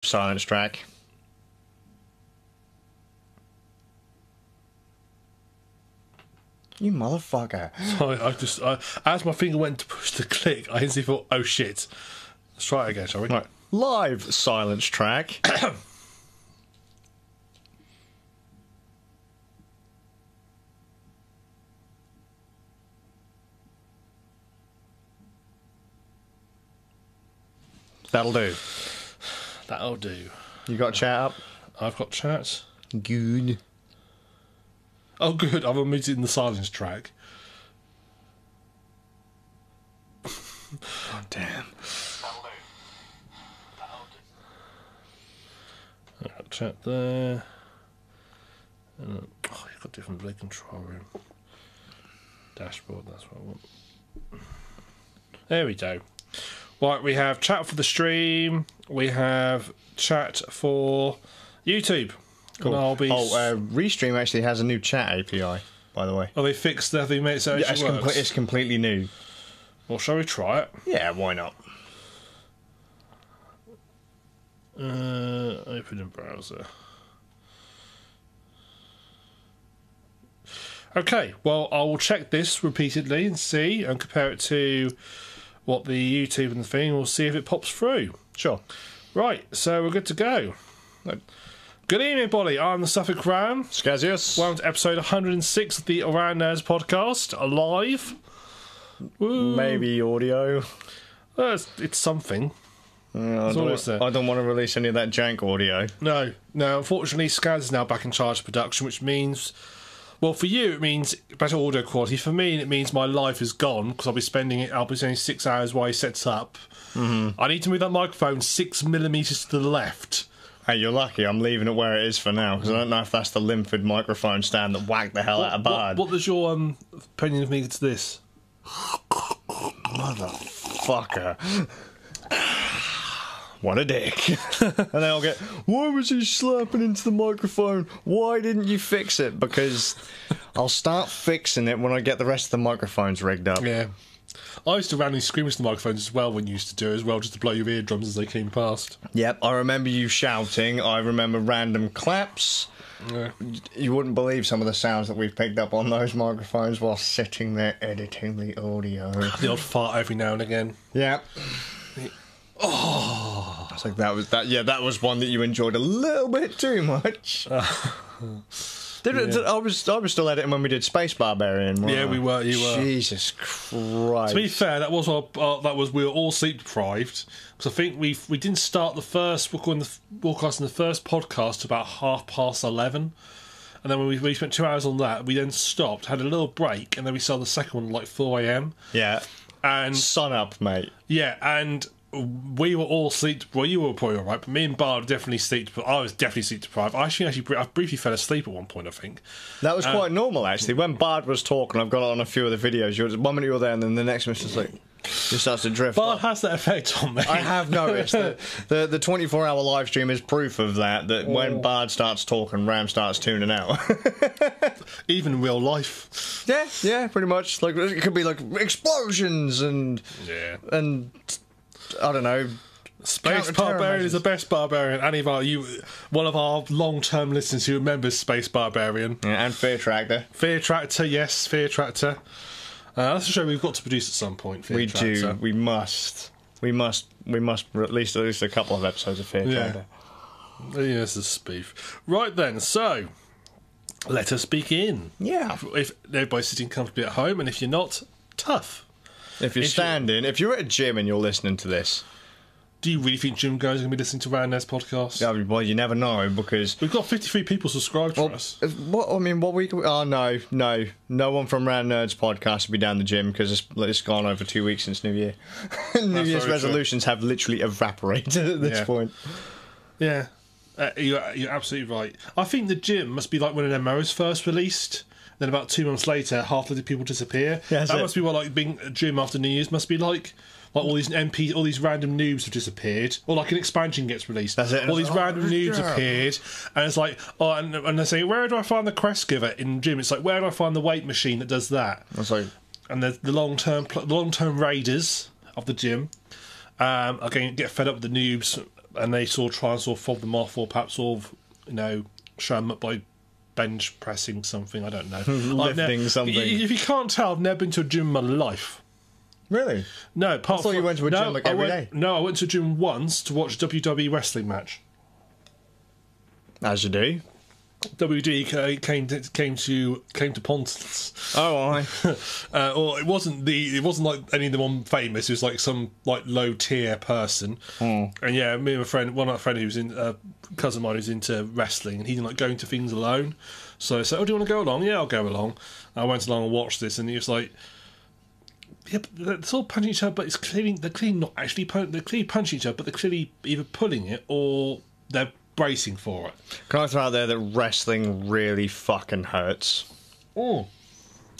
silence track. You motherfucker. So as my finger went to push the click, I instantly thought, oh shit. Let's try it again, shall we? Right. Live silence track. That'll do. That'll do. You got chat up? I've got chat. Good. Oh, good. I've omitted in the silence track. Oh, damn. I've got chat there. And, you've got different blade control room. Dashboard, that's what I want. There we go. Right, we have chat for the stream. We have chat for YouTube. Cool. And I'll be... Restream actually has a new chat API, by the way. Oh, they fixed that. They made it so it actually works. It's completely new. Well, shall we try it? Yeah, why not? Open in browser. Okay, well, I will check this repeatedly and see and compare it to what the YouTube and the thing. We'll see if it pops through. Sure. Right, so we're good to go. Good evening, everybody. I'm TheSuffolkRam. Skazz. Welcome to episode 106 of the Around Nerds podcast, live. Woo. Maybe audio. It's something. I don't want to release any of that jank audio. No, unfortunately, Skazz is now back in charge of production, which means... Well, for you, it means better audio quality. For me, it means my life is gone because I'll be spending 6 hours while he sets up. I need to move that microphone 6 millimeters to the left. Hey, you're lucky. I'm leaving it where it is for now because I don't know if that's the Linford microphone stand that whacked the hell out of Bard. What was your opinion of me to this? Motherfucker. What a dick. And then I'll get, why was he slapping into the microphone? Why didn't you fix it? Because I'll start fixing it when I get the rest of the microphones rigged up. Yeah. I used to randomly scream into the microphones as well when you used to do it as well, just to blow your eardrums as they came past. Yep, I remember you shouting. I remember random claps. Yeah. You wouldn't believe some of the sounds that we've picked up on those microphones while sitting there editing the audio. The odd fart every now and again. Yep. Oh, it's like that was one that you enjoyed a little bit too much. I was still editing when we did Space Barbarian. Yeah, we were. You were. Jesus Christ. To be fair, that was we were all sleep deprived because I think we didn't start the first broadcasting the first podcast about 11:30, and then when we spent 2 hours on that, we then stopped, had a little break, and then we started the second one at like 4 a.m. Yeah, and sun up, mate. Yeah, and we were all sleep. Well, you were probably all right, but me and Bard were definitely sleep deprived. I was definitely sleep deprived. I briefly fell asleep at one point, I think. That was quite normal, actually. When Bard was talking, I've got it on a few of the videos. 1 minute you were there, and then the next minute's just like... Just starts to drift. Bard has that effect on me. I have noticed that the 24-hour live stream is proof of that. That when Bard starts talking, Ram starts tuning out. Even in real life. Yeah, pretty much. Like it could be like explosions and I don't know. Space Barbarian is the best barbarian. Any of one of our long-term listeners who remembers Space Barbarian. Yeah, and Fear Tractor. Fear Tractor, yes, Fear Tractor. That's a show we've got to produce at some point. Fear Tractor. We must at least a couple of episodes of Fear Tractor. Yes, a spoof. Right then, so let us begin. Yeah. If everybody's sitting comfortably at home, and if you're not, tough. If you're at a gym and you're listening to this, do you really think gym goers are going to be listening to Round Nerds podcast? Yeah, well, you never know because we've got 53 people subscribed to us. No one from Round Nerds podcast will be down the gym because it's gone over 2 weeks since New Year. New Year's resolutions have literally evaporated at this point. Yeah, you're absolutely right. I think the gym must be like when an MMO is first released. Then about 2 months later, half the people disappear. Yeah, that must be what like being a gym after New Year's must be like. Like all these MPs, all these random noobs have disappeared, or like an expansion gets released. That's it. All these random noobs appeared, and it's like, and they say, where do I find the quest giver in gym? It's like, where do I find the weight machine that does that? That's like, and the long term raiders of the gym are going to get fed up with the noobs and they sort of try and sort of fob them off, or perhaps sort of, you know, show them up by bench pressing something. I don't know. Lifting something. If you can't tell, I've never been to a gym in my life. Really? No, I thought you went to a gym like every day. No, I went to a gym once to watch a WWE wrestling match. As you do. WWE came to Pontons. Oh, aye. Or it wasn't like any of them on famous. It was like some like low tier person. And yeah, me and my friend, one of my friend who's in cousin of mine who's into wrestling, and he didn't like going to things alone. So I said, "Oh, do you want to go along?" Yeah, I'll go along. I went along and watched this, and he was like, "Yeah, but they're all punching each other, but they're clearly not actually they're clearly punching each other, but they're clearly either pulling it or they're bracing for it." Can I throw out there that wrestling really fucking hurts? Oh.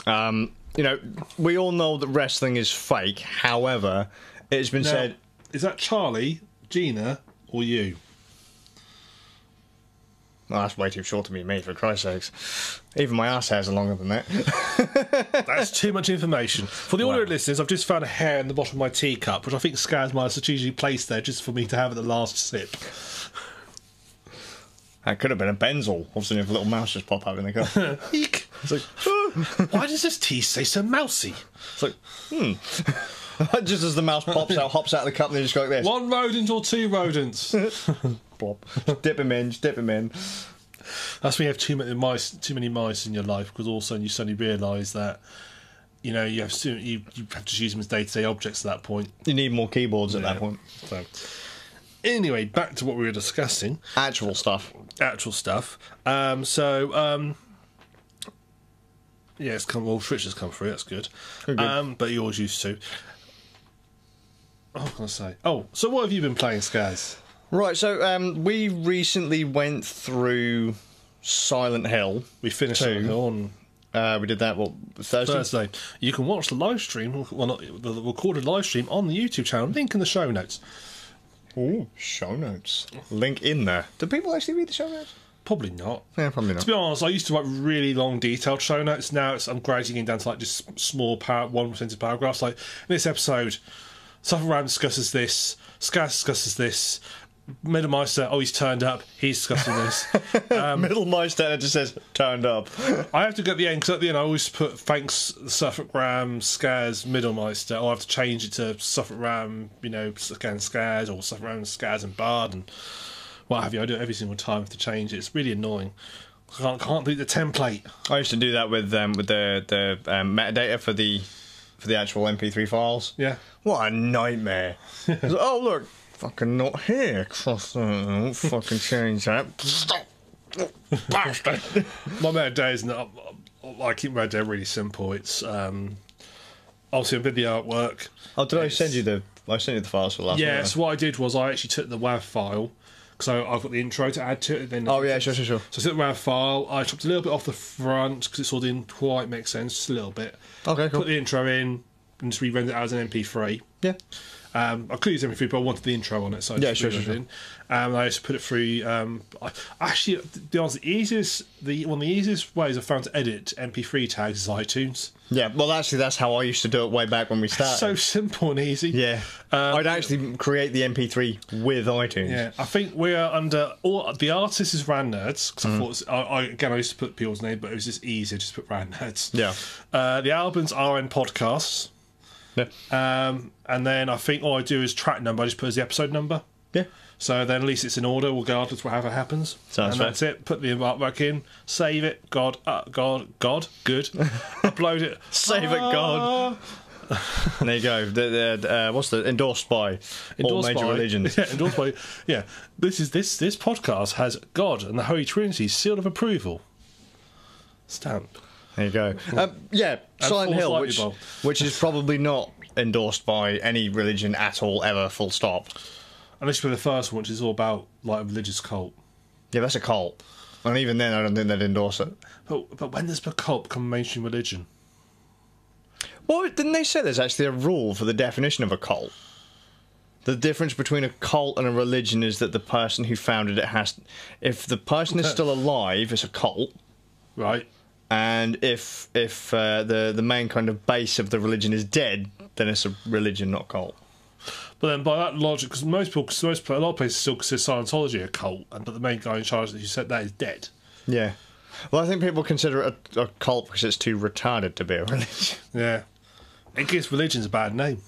You know, we all know that wrestling is fake. However, it's been said... Is that Charlie, Gina, or you? Oh, that's way too short to be me, for Christ's sakes. Even my ass hairs are longer than that. That's too much information. For the audio listeners, I've just found a hair in the bottom of my teacup, which I think Skazz might have strategically placed there just for me to have at the last sip. That could have been a benzel. Obviously, if a little mouse just pop up in the cup. Eek! It's like, why does this tea say so mousy? It's like, just as the mouse pops out, hops out of the cup, and they just go like this. One rodent or two rodents? Plop. Just dip him in, just dip him in. That's when you have too many mice in your life, because all of a sudden you suddenly realise that, you know, you have to use them as day-to-day objects at that point. You need more keyboards at that point. So, anyway, back to what we were discussing. Actual stuff. Yeah, it's come. Well, Twitch has come through. That's good. But you always used to. What can I say? Oh, so what have you been playing, Skazz? Right, so we recently went through Silent Hill. We finished Silent Hill on... we did that, Thursday? You can watch the live stream, well, not the recorded live stream, on the YouTube channel. Link in the show notes. Ooh, show notes. Link in there. Do people actually read the show notes? Probably not. Yeah, probably not. To be honest, I used to write really long, detailed show notes. Now I'm gradually getting down to like just small, one-sentence paragraphs. Like, in this episode, TheSuffolkRam discusses this, Skazz discusses this, Middlemeister, he's turned up, he's discussing this. Middlemeister just says, turned up. I have to go at the end, because at the end I always put, thanks, TheSuffolkRam, Skazz, Middlemeister, or I have to change it to TheSuffolkRam, you know, again, Skazz, or TheSuffolkRam, Skazz, and Bard, and what have you. I do it every single time, I have to change it. It's really annoying. I can't do the template. I used to do that with the metadata for the actual MP3 files. Yeah. What a nightmare. Oh, look. Fucking not here. Don't fucking change that. Stop. Bastard. My metadata is not... I keep metadata really simple. It's obviously a video artwork. Oh, did I send you the files for last week? Yeah, so what I did was I actually took the WAV file. So I've got the intro to add to it. Then oh, yeah, sure. So I took the WAV file. I chopped a little bit off the front because it sort of didn't quite make sense, just a little bit. Okay, cool. Put the intro in and just re-rendered it as an MP3. Yeah. I could use MP3, but I wanted the intro on it, so I just sure. in. I just put it through. Actually, to be honest, one of the easiest ways I've found to edit MP3 tags is iTunes. Yeah, well, actually, that's how I used to do it way back when we started. So simple and easy. Yeah. I'd actually create the MP3 with iTunes. Yeah, I think we are under... the artist is Ran Nerds, because I thought... I used to put people's name, but it was just easier just to put Ran Nerds. Yeah. The album's RN Podcasts. Yeah. And then I think all I do is track number. I just put as the episode number. Yeah. So then at least it's in order, regardless of whatever happens. Sounds fair. That's it. Put the artwork in, save it. God, good. Upload it. Save it, God. There you go. What's the endorsed by all major religions? Yeah, endorsed by. Yeah, this podcast has God and the Holy Trinity's seal of approval. Stamp. There you go. Yeah, Silent Hill, which is probably not endorsed by any religion at all, ever, full stop. Unless you put the first one, which is all about like a religious cult. Yeah, that's a cult. And even then, I don't think they'd endorse it. But when does a cult become a mainstream religion? Well, didn't they say there's actually a rule for the definition of a cult? The difference between a cult and a religion is that the person who founded it has... If the person is still alive, it's a cult. Right. And if the main kind of base of the religion is dead, then it's a religion, not a cult. But then by that logic, because a lot of places still consider Scientology a cult, but the main guy in charge that you said that is dead. Yeah. Well, I think people consider it a cult because it's too retarded to be a religion. Yeah. It gives religions a bad name.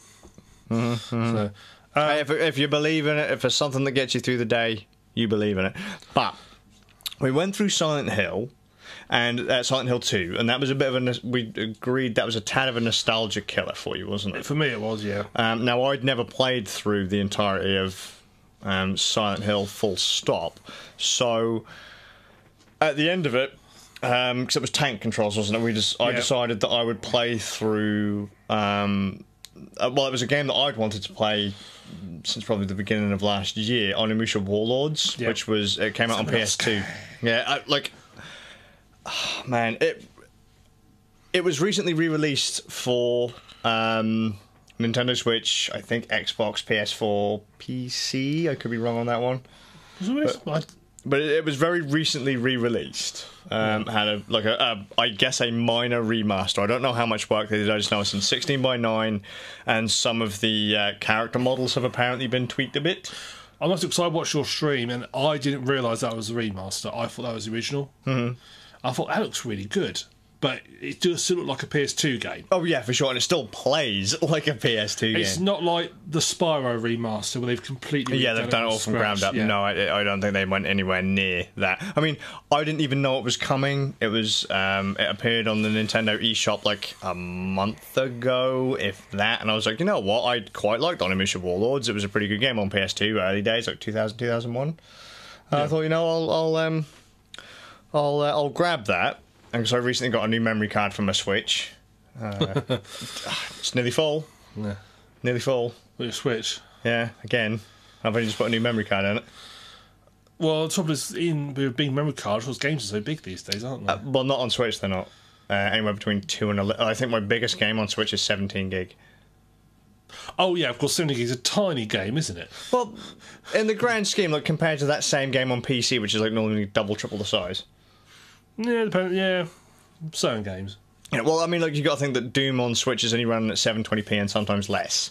So, Hey, if you believe in it, if it's something that gets you through the day, you believe in it. But we went through Silent Hill, and Silent Hill 2, and that was a bit of we agreed that was a tad of a nostalgia killer for you, wasn't it? For me, it was, yeah. Now, I'd never played through the entirety of Silent Hill full stop, so at the end of it, because it was tank controls, wasn't it? I decided that I would play through. Well, it was a game that I'd wanted to play since probably the beginning of last year, Onimusha Warlords, which came out on PS2. Yeah, man, it was recently re-released for Nintendo Switch, I think Xbox, PS4, PC. I could be wrong on that one. But it was very recently re-released. Had I guess a minor remaster. I don't know how much work they did. I just know it's in 16:9, and some of the character models have apparently been tweaked a bit. I must have, because I watched your stream and I didn't realise that was the remaster. I thought that was the original. Mm-hmm. I thought that looks really good. But it does still look like a PS2 game. Oh, yeah, for sure. And it still plays like a PS2 game. It's not like the Spyro remaster where they've completely... Yeah, they've done it all from ground up. Yeah. No, I don't think they went anywhere near that. I mean, I didn't even know it was coming. It was it appeared on the Nintendo eShop like a month ago, if that. And I was like, you know what? I quite liked Onimusha Warlords. It was a pretty good game on PS2 early days, like 2000, 2001. I thought, you know, I'll grab that. And because I recently got a new memory card for my Switch. It's nearly full. Yeah. Nearly full. With your Switch? Yeah, again. I've only just put a new memory card in it. Well, the trouble is, with big memory cards, those games are so big these days, aren't they? Well, not on Switch, they're not. Anywhere between 2 and 11. I think my biggest game on Switch is 17 gig. Oh, yeah, of course, 17 gig is a tiny game, isn't it? Well, in the grand scheme, like compared to that same game on PC, which is like normally double, triple the size. Yeah, yeah, certain games. Yeah, well, I mean, like you got to think that Doom on Switch is only running at 720p and sometimes less.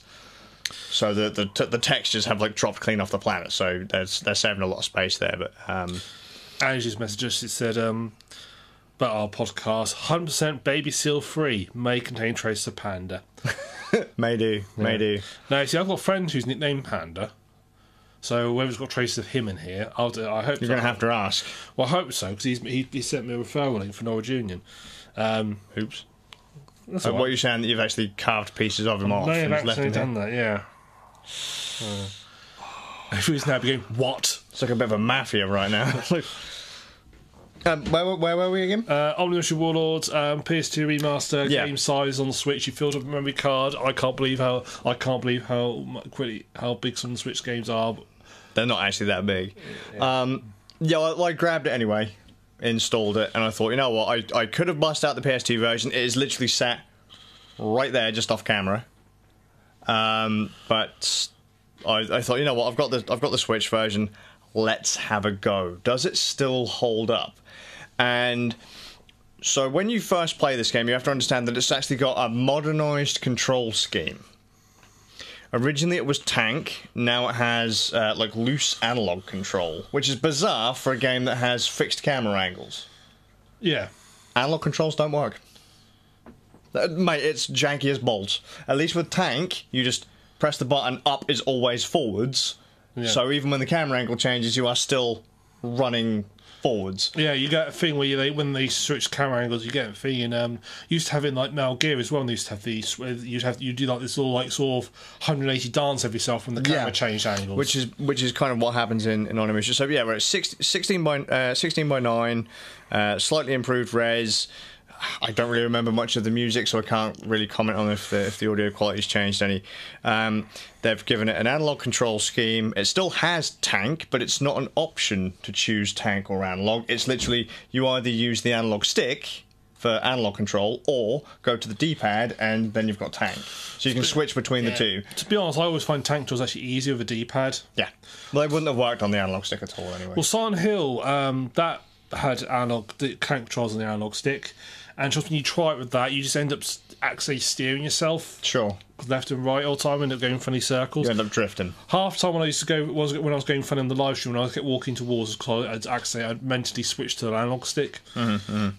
So the textures have like dropped clean off the planet. So they're saving a lot of space there. But Angie's message just said, "But our podcast 100% baby seal free may contain traces of Panda." May do. Now, see, I've got a friend who's nicknamed Panda. So whether it's got traces of him in here, I hope you're going to have to ask. Well, I hope so, because he sent me a referral link for Norwich Union. Oops. That's what you're saying, that you've actually carved pieces of him off? I may and have left actually done that, yeah. He's now beginning, what? It's like a bit of a mafia right now. Where were we again? Onimusha Warlords, PS2 remaster, game size on the Switch. You filled up a memory card. I can't believe how big some Switch games are. They're not actually that big. Yeah, I grabbed it anyway, installed it, and I thought, you know what? I could have bust out the PS2 version. It is literally sat right there, just off camera. But I thought, you know what? I've got the Switch version. Let's have a go. Does it still hold up? And so when you first play this game, you have to understand that it's actually got a modernised control scheme. Originally it was tank, now it has like loose analog control, which is bizarre for a game that has fixed camera angles. Yeah. Analog controls don't work. Mate, it's janky as bolts. At least with tank, you just press the button, up is always forwards. Yeah. So even when the camera angle changes, you are still running forwards. Yeah, you get a thing where when they switch camera angles, you get a thing in used to have it in like Metal Gear as well. And they used to have these. You do like this all like sort of 180 dance of yourself when the camera changed angles, which is kind of what happens in Onimusha. So yeah, we're at 16 by 9, slightly improved res. I don't really remember much of the music, so I can't really comment on if the audio quality's changed any. They've given it an analog control scheme. It still has tank, but it's not an option to choose tank or analog. It's literally, you either use the analog stick for analog control, or go to the D-pad, and then you've got tank. So you can switch between the two. To be honest, I always find tank was actually easier with a D-pad. Yeah. Well, they wouldn't have worked on the analog stick at all anyway. Well, Silent Hill, that had analog tank controls on the analog stick, And just when you try it with that, you just end up actually steering yourself Sure. left and right all the time, end up going funny circles. You end up drifting. Half the time when I used to go when I was going funny on the live stream, when I kept walking towards, I'd mentally switch to an analog stick,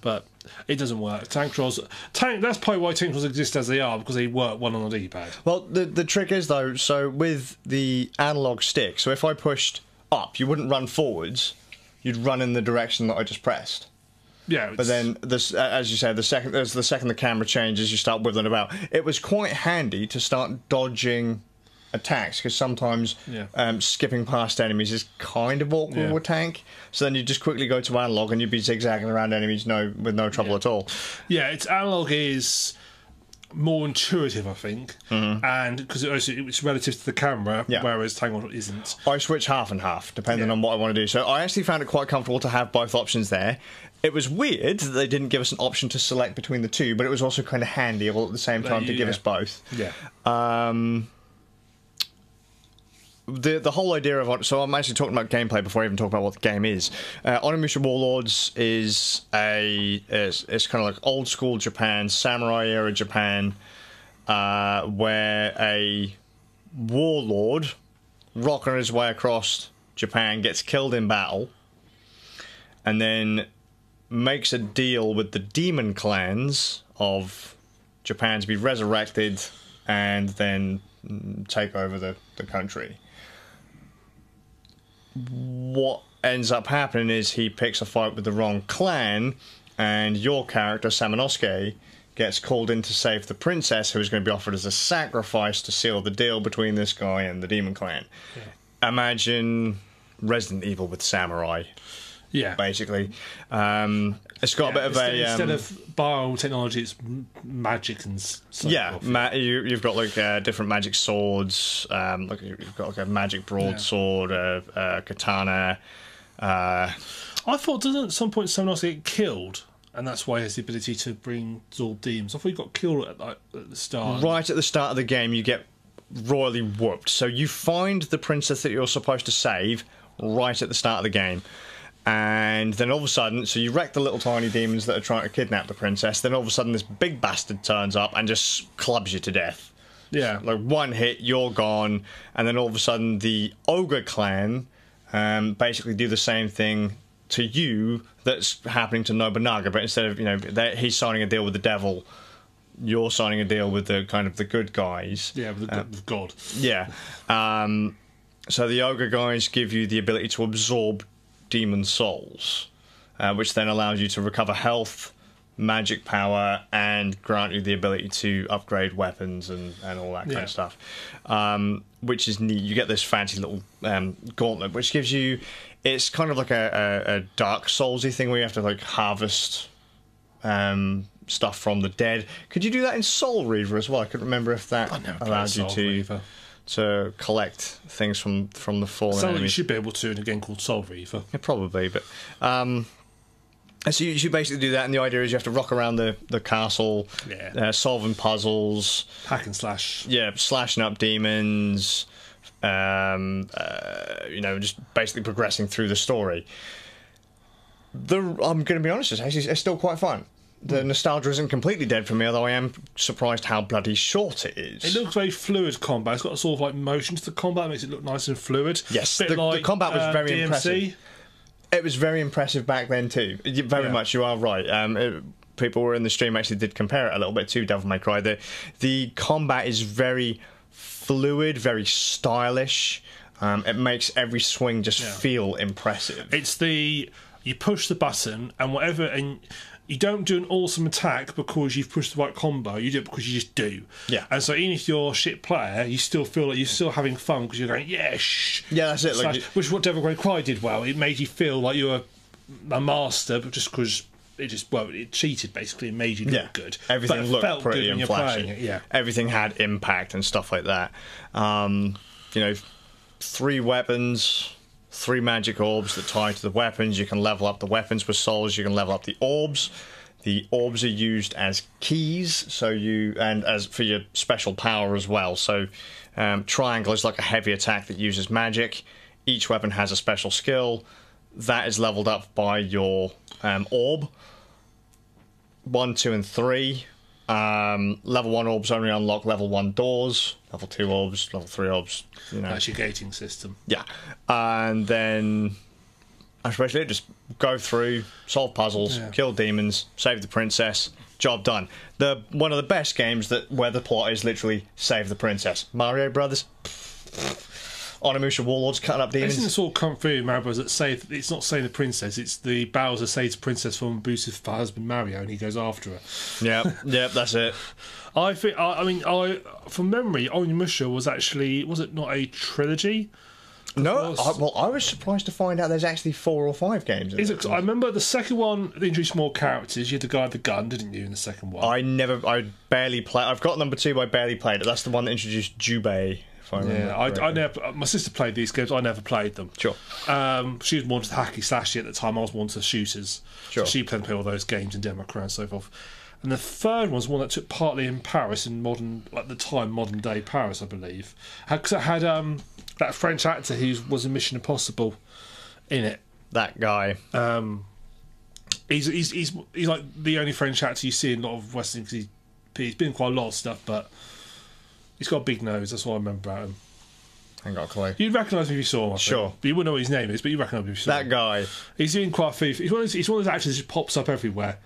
but it doesn't work. Tank controls, that's probably why tank controls exist as they are, because they work one on the D-pad. Well, the trick is though, so with the analog stick, so if I pushed up, you wouldn't run forwards, you'd run in the direction that I just pressed. Yeah, but then, as you said, the second the camera changes, you start wiggling about. It was quite handy to start dodging attacks, because sometimes skipping past enemies is kind of awkward with tank. So then you just quickly go to analog and you'd be zigzagging around enemies with no trouble at all. Yeah, its analog is more intuitive, I think, and because it's relative to the camera, whereas tank isn't. I switch half and half depending on what I want to do. So I actually found it quite comfortable to have both options there. It was weird that they didn't give us an option to select between the two, but it was also kind of handy all at the same time to give us both. Yeah. The whole idea of... So I'm actually talking about gameplay before I even talk about what the game is. Onimusha Warlords is it's kind of like old school Japan, samurai era Japan, where a warlord rocking his way across Japan gets killed in battle, and then makes a deal with the demon clans of Japan to be resurrected and then take over the country. What ends up happening is he picks a fight with the wrong clan, and your character, Samanosuke, gets called in to save the princess, who is going to be offered as a sacrifice to seal the deal between this guy and the demon clan. Yeah. Imagine Resident Evil with samurai. Yeah, basically, it's got a bit of instead of biotechnology, it's magic and so forth. You've got like different magic swords. Like you've got like a magic broadsword, a katana. I thought, doesn't at some point someone else get killed, and that's why he has the ability to bring Zorb demons? I thought he got killed at the start. Right at the start of the game, you get royally whooped. So you find the princess that you're supposed to save right at the start of the game. And then all of a sudden, so you wreck the little tiny demons that are trying to kidnap the princess, then all of a sudden this big bastard turns up and just clubs you to death. Yeah. Like one hit, you're gone, and then all of a sudden the ogre clan basically do the same thing to you that's happening to Nobunaga, but instead of, he's signing a deal with the devil, you're signing a deal with the kind of the good guys. Yeah, with God. Yeah. So the ogre guys give you the ability to absorb demon souls, which then allows you to recover health, magic power, and grant you the ability to upgrade weapons and all that kind of stuff, which is neat. You get this fancy little gauntlet, which gives you... It's kind of like a Dark Souls-y thing where you have to like harvest stuff from the dead. Could you do that in Soul Reaver as well? I couldn't remember if that allowed you to collect things from the fallen enemies. You should be able to in a game called Soul Reaver. Yeah, probably, but so you basically do that, and the idea is you have to rock around the castle, solving puzzles, hack and slash, slashing up demons, just basically progressing through the story. I'm going to be honest, it's still quite fun. The nostalgia isn't completely dead for me, although I am surprised how bloody short it is. It looks very fluid combat. It's got a sort of like motion to the combat that makes it look nice and fluid. Yes, the combat was very impressive. It was very impressive back then too. Very much, you are right. People were in the stream actually did compare it a little bit to Devil May Cry. The combat is very fluid, very stylish. It makes every swing just feel impressive. It's you push the button and you don't do an awesome attack because you've pushed the right combo. You do it because you just do. Yeah. And so even if you're a shit player, you still feel like you're still having fun because you're going, that's it. Which is what Devil May Cry did well. It made you feel like you were a master, but just because it cheated basically. It made you look good. Everything looked pretty and flashy. It, Everything had impact and stuff like that. 3 weapons, 3 magic orbs that tie to the weapons. You can level up the weapons with souls. You can level up the orbs. The orbs are used as keys, and as for your special power as well. So triangle is like a heavy attack that uses magic. Each weapon has a special skill that is leveled up by your orb. 1, 2, and 3. Level 1 orbs only unlock level 1 doors. Level 2 orbs, level 3 orbs. That's your gating system. Yeah. And then that's basically it. Just go through, solve puzzles, kill demons, save the princess. Job done. One of the best games where the plot is literally save the princess. Mario Brothers. Onimusha Warlords cutting up demons. Isn't this all come through Mario Bros. That save? It's not saving the princess. It's the Bowser saves the princess from abusive husband Mario, and he goes after her. Yeah, that's it. I think. I mean, from memory, Onimusha was it not a trilogy? No, I was surprised to find out there's actually 4 or 5 games. I remember the second one, they introduced more characters. You had the guy with the gun, didn't you, in the second one? I barely played. I've got number 2, but I barely played it. That's the one that introduced Jubei. I never. My sister played these games. I never played them. Sure. She was more into hacky slashy at the time. I was more into shooters. Sure. So she played all those games in Democrat and so forth. And the third one was one that took partly in Paris, in modern day Paris, I believe. Because it had that French actor who was in Mission Impossible in it. That guy. He's like the only French actor you see in a lot of Western. Because he's been in quite a lot of stuff, but he's got a big nose. That's what I remember about him. I ain't got a clue. You'd recognise him if you saw him, I think. Sure. But you wouldn't know what his name is, but you recognise him if you saw him. That guy. He's doing quite a few. He's one of those actors who pops up everywhere.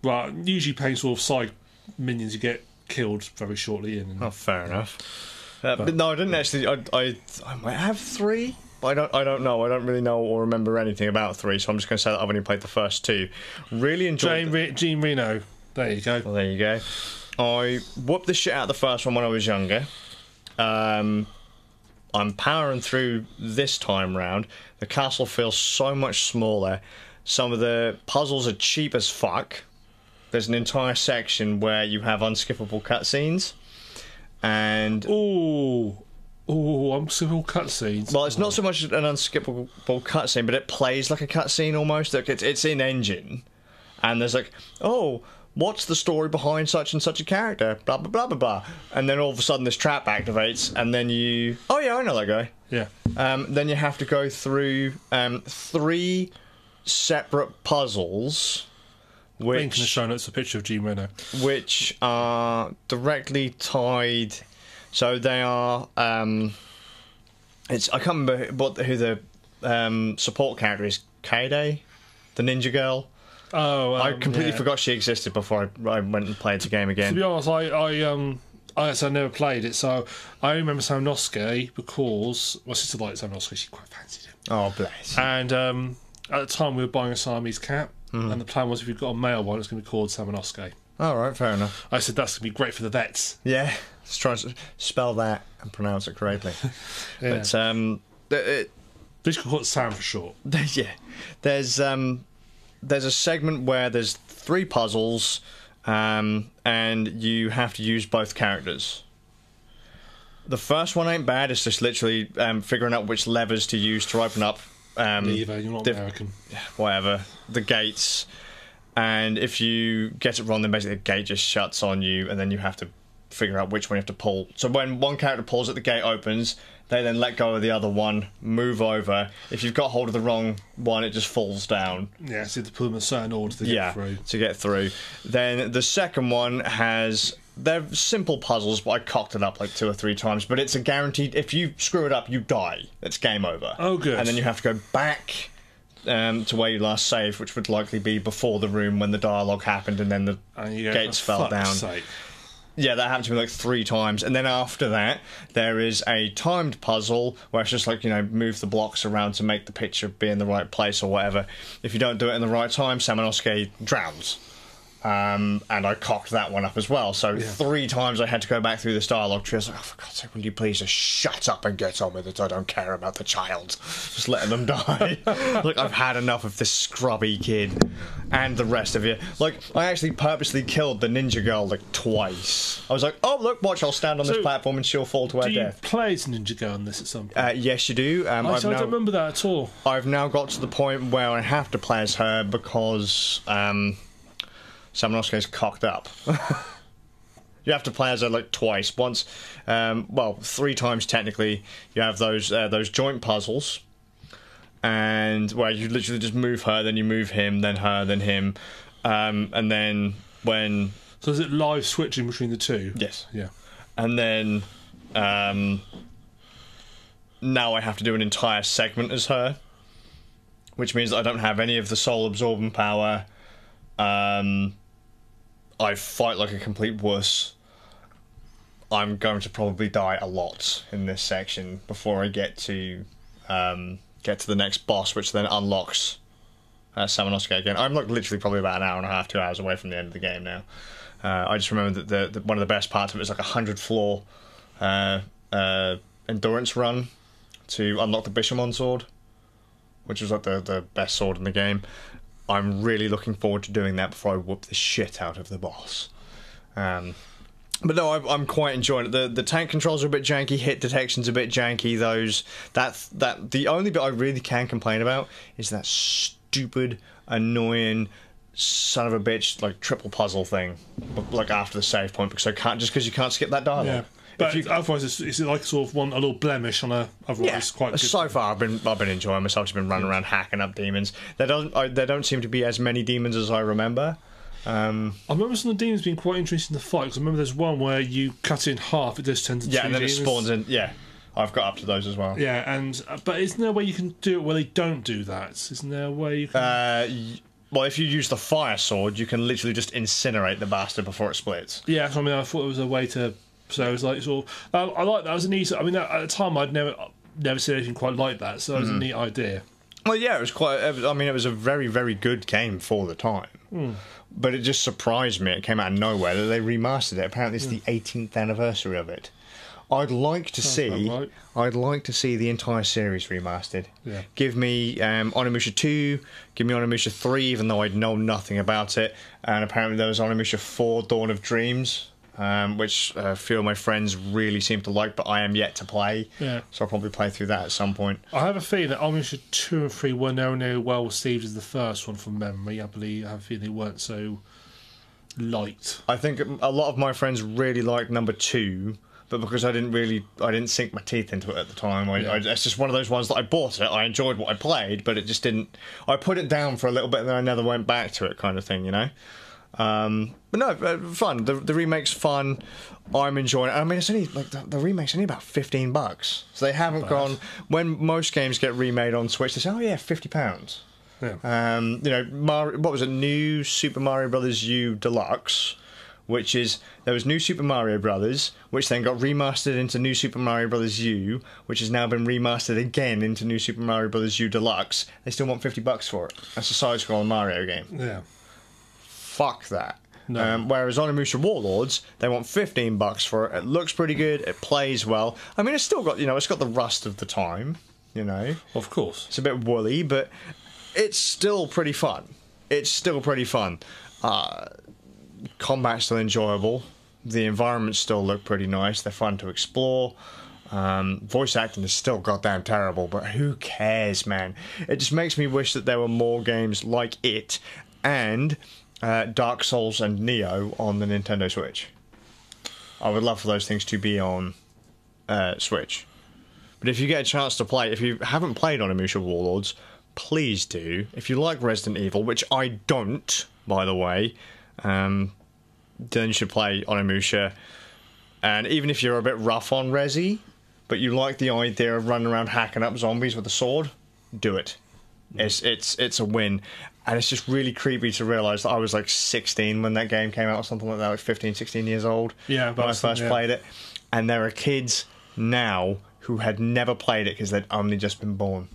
Well, usually playing sort of side minions you get killed very shortly in. Oh, fair enough. But no, I didn't actually. I might have 3, but I don't know. I don't really know or remember anything about 3, so I'm just going to say that I've only played the first 2. Really enjoyed. Gene Reno. There you go. Well, there you go. I whooped the shit out of the first one when I was younger. I'm powering through this time round. The castle feels so much smaller. Some of the puzzles are cheap as fuck. There's an entire section where you have unskippable cutscenes. And unskippable cutscenes. Well, it's not so much an unskippable cutscene, but it plays like a cutscene almost. Like it's in engine, and there's like, oh, what's the story behind such and such a character? Blah blah blah blah blah. And then all of a sudden this trap activates, and then oh yeah, I know that guy. Yeah. Then you have to go through 3 separate puzzles. Link in the show notes a picture of Gene Reno. Which are directly tied. So they are. I can't remember who the support character is. Kaede, the ninja girl. Oh, I completely forgot she existed before I went and played the game again. To be honest, I never played it, so I remember Samnosuke because my sister liked Samnosuke. She quite fancied him. Oh, bless. And at the time we were buying a Siamese cat. And the plan was if you've got a male one, it's going to be called Samanosuke. All right, fair enough. I said that's going to be great for the vets. Yeah, let's try and spell that and pronounce it correctly. Yeah. But they should call it Sam for short. Yeah, there's a segment where there's 3 puzzles, and you have to use both characters. The first one ain't bad. It's just literally figuring out which levers to use to open up. Neither, you're not American. Whatever, the gates, and if you get it wrong, then basically the gate just shuts on you, and then you have to figure out which one you have to pull. So when one character pulls it, the gate opens. They then let go of the other one, move over. If you've got hold of the wrong one, it just falls down. Yeah, so you have to pull them in a certain order to get through. To get through. Then the second one they're simple puzzles, but I cocked it up like 2 or 3 times. But it's a guaranteed, if you screw it up, you die. It's game over. Oh, good. And then you have to go back to where you last saved, which would likely be before the room when the dialogue happened and then the gates fell down. Sake. Yeah, that happened to me like 3 times. And then after that, there is a timed puzzle where it's just like, move the blocks around to make the picture be in the right place or whatever. If you don't do it in the right time, Samanosuke drowns. And I cocked that one up as well. So 3 times I had to go back through this dialogue tree. I was like, oh, for God's sake, will you please just shut up and get on with it? I don't care about the child. Just letting them die. Look, I've had enough of this scrubby kid and the rest of you. Like, I actually purposely killed the ninja girl like twice. I was like, oh, look, watch, I'll stand on this platform and she'll fall to her death. Do you play as Ninja Girl on this at some point? Yes, you do. I don't remember that at all. I've now got to the point where I have to play as her because Samanosuke's cocked up. You have to play as her like twice. Once, 3 times technically. You have those joint puzzles, and where you literally just move her, then you move him, then her, then him. And then when... So is it live switching between the two? Yes. Yeah. And then now I have to do an entire segment as her, which means that I don't have any of the soul absorbing power. I fight like a complete wuss. I'm going to probably die a lot in this section before I get to the next boss, which then unlocks Samanosuke again. I'm like literally probably about an hour and a half, 2 hours away from the end of the game now. I just remember that the one of the best parts of it was like 100 floor endurance run to unlock the Bishamon sword, which was like the best sword in the game. I'm really looking forward to doing that before I whoop the shit out of the boss. But no, I'm quite enjoying it. The tank controls are a bit janky, hit detection's a bit janky. The only bit I really can complain about is that stupid, annoying son of a bitch like triple puzzle thing, like after the save point, because you can't skip that dialogue. Yeah. But otherwise, it's like sort of a little blemish on a. Otherwise, yeah. It's quite good. So far, I've been enjoying myself. Just been running around hacking up demons. There don't seem to be as many demons as I remember. I remember some of the demons being quite interesting to fight, because I remember there's one where you cut it in half, it does turn to two and then demons. it spawns in. Yeah, I've got up to those as well. Yeah, but isn't there a way you can do it where they don't do that? Isn't there a way you can? Well, if you use the fire sword, you can literally just incinerate the bastard before it splits. Yeah, so, I mean, I thought it was a way to. So it was like sort of. I like that. It was an easy. I mean, at the time, I'd never seen anything quite like that. So it was a neat idea. Well, yeah, it was quite. I mean, it was a very, very good game for the time. But it just surprised me. It came out of nowhere that they remastered it. Apparently, it's the 18th anniversary of it. I'd like to see. Right. I'd like to see the entire series remastered. Yeah. Give me Onimusha 2. Give me Onimusha 3, even though I'd know nothing about it. And apparently there was Onimusha 4, Dawn of Dreams, which a few of my friends really seem to like, but I am yet to play. Yeah. So I'll probably play through that at some point. I have a feeling that Onimusha 2 and 3 were no well received as the first one from memory. I have a feeling they weren't so liked. I think a lot of my friends really liked number 2. But because I didn't sink my teeth into it at the time. It's just one of those ones that I bought it. I enjoyed what I played, but it just didn't. I put it down for a little bit, and then I never went back to it, kind of thing, you know. But no, fun. The remake's fun. I'm enjoying it. I mean, it's only like the remake's only about $15, so they haven't gone. When most games get remade on Switch, they say, "Oh yeah, £50." Yeah. You know, what was it? New Super Mario Brothers U Deluxe. Which is, there was New Super Mario Brothers, which then got remastered into New Super Mario Brothers U, which has now been remastered again into New Super Mario Brothers U Deluxe. They still want $50 for it. That's a side-scrolling Mario game. Yeah. Fuck that. No. Whereas Onimusha Warlords, they want $15 for it. It looks pretty good. It plays well. I mean, it's still got, it's got the rust of the time, you know. Of course. It's a bit woolly, but it's still pretty fun. Combat's still enjoyable. The environments still look pretty nice. They're fun to explore. Voice acting is still goddamn terrible, but who cares, man? It just makes me wish that there were more games like it and Dark Souls and Neo on the Nintendo Switch. I would love for those things to be on Switch. But if you get a chance to play, if you haven't played Onimusha Warlords, please do. If you like Resident Evil, which I don't, by the way, then you should play Onimusha. And even if you're a bit rough on Resi, but you like the idea of running around hacking up zombies with a sword, do it. It's a win. And it's just really creepy to realise that I was like 16 when that game came out, or something like that, like 15, 16 years old, when I first played it. And there are kids now who had never played it because they'd only just been born.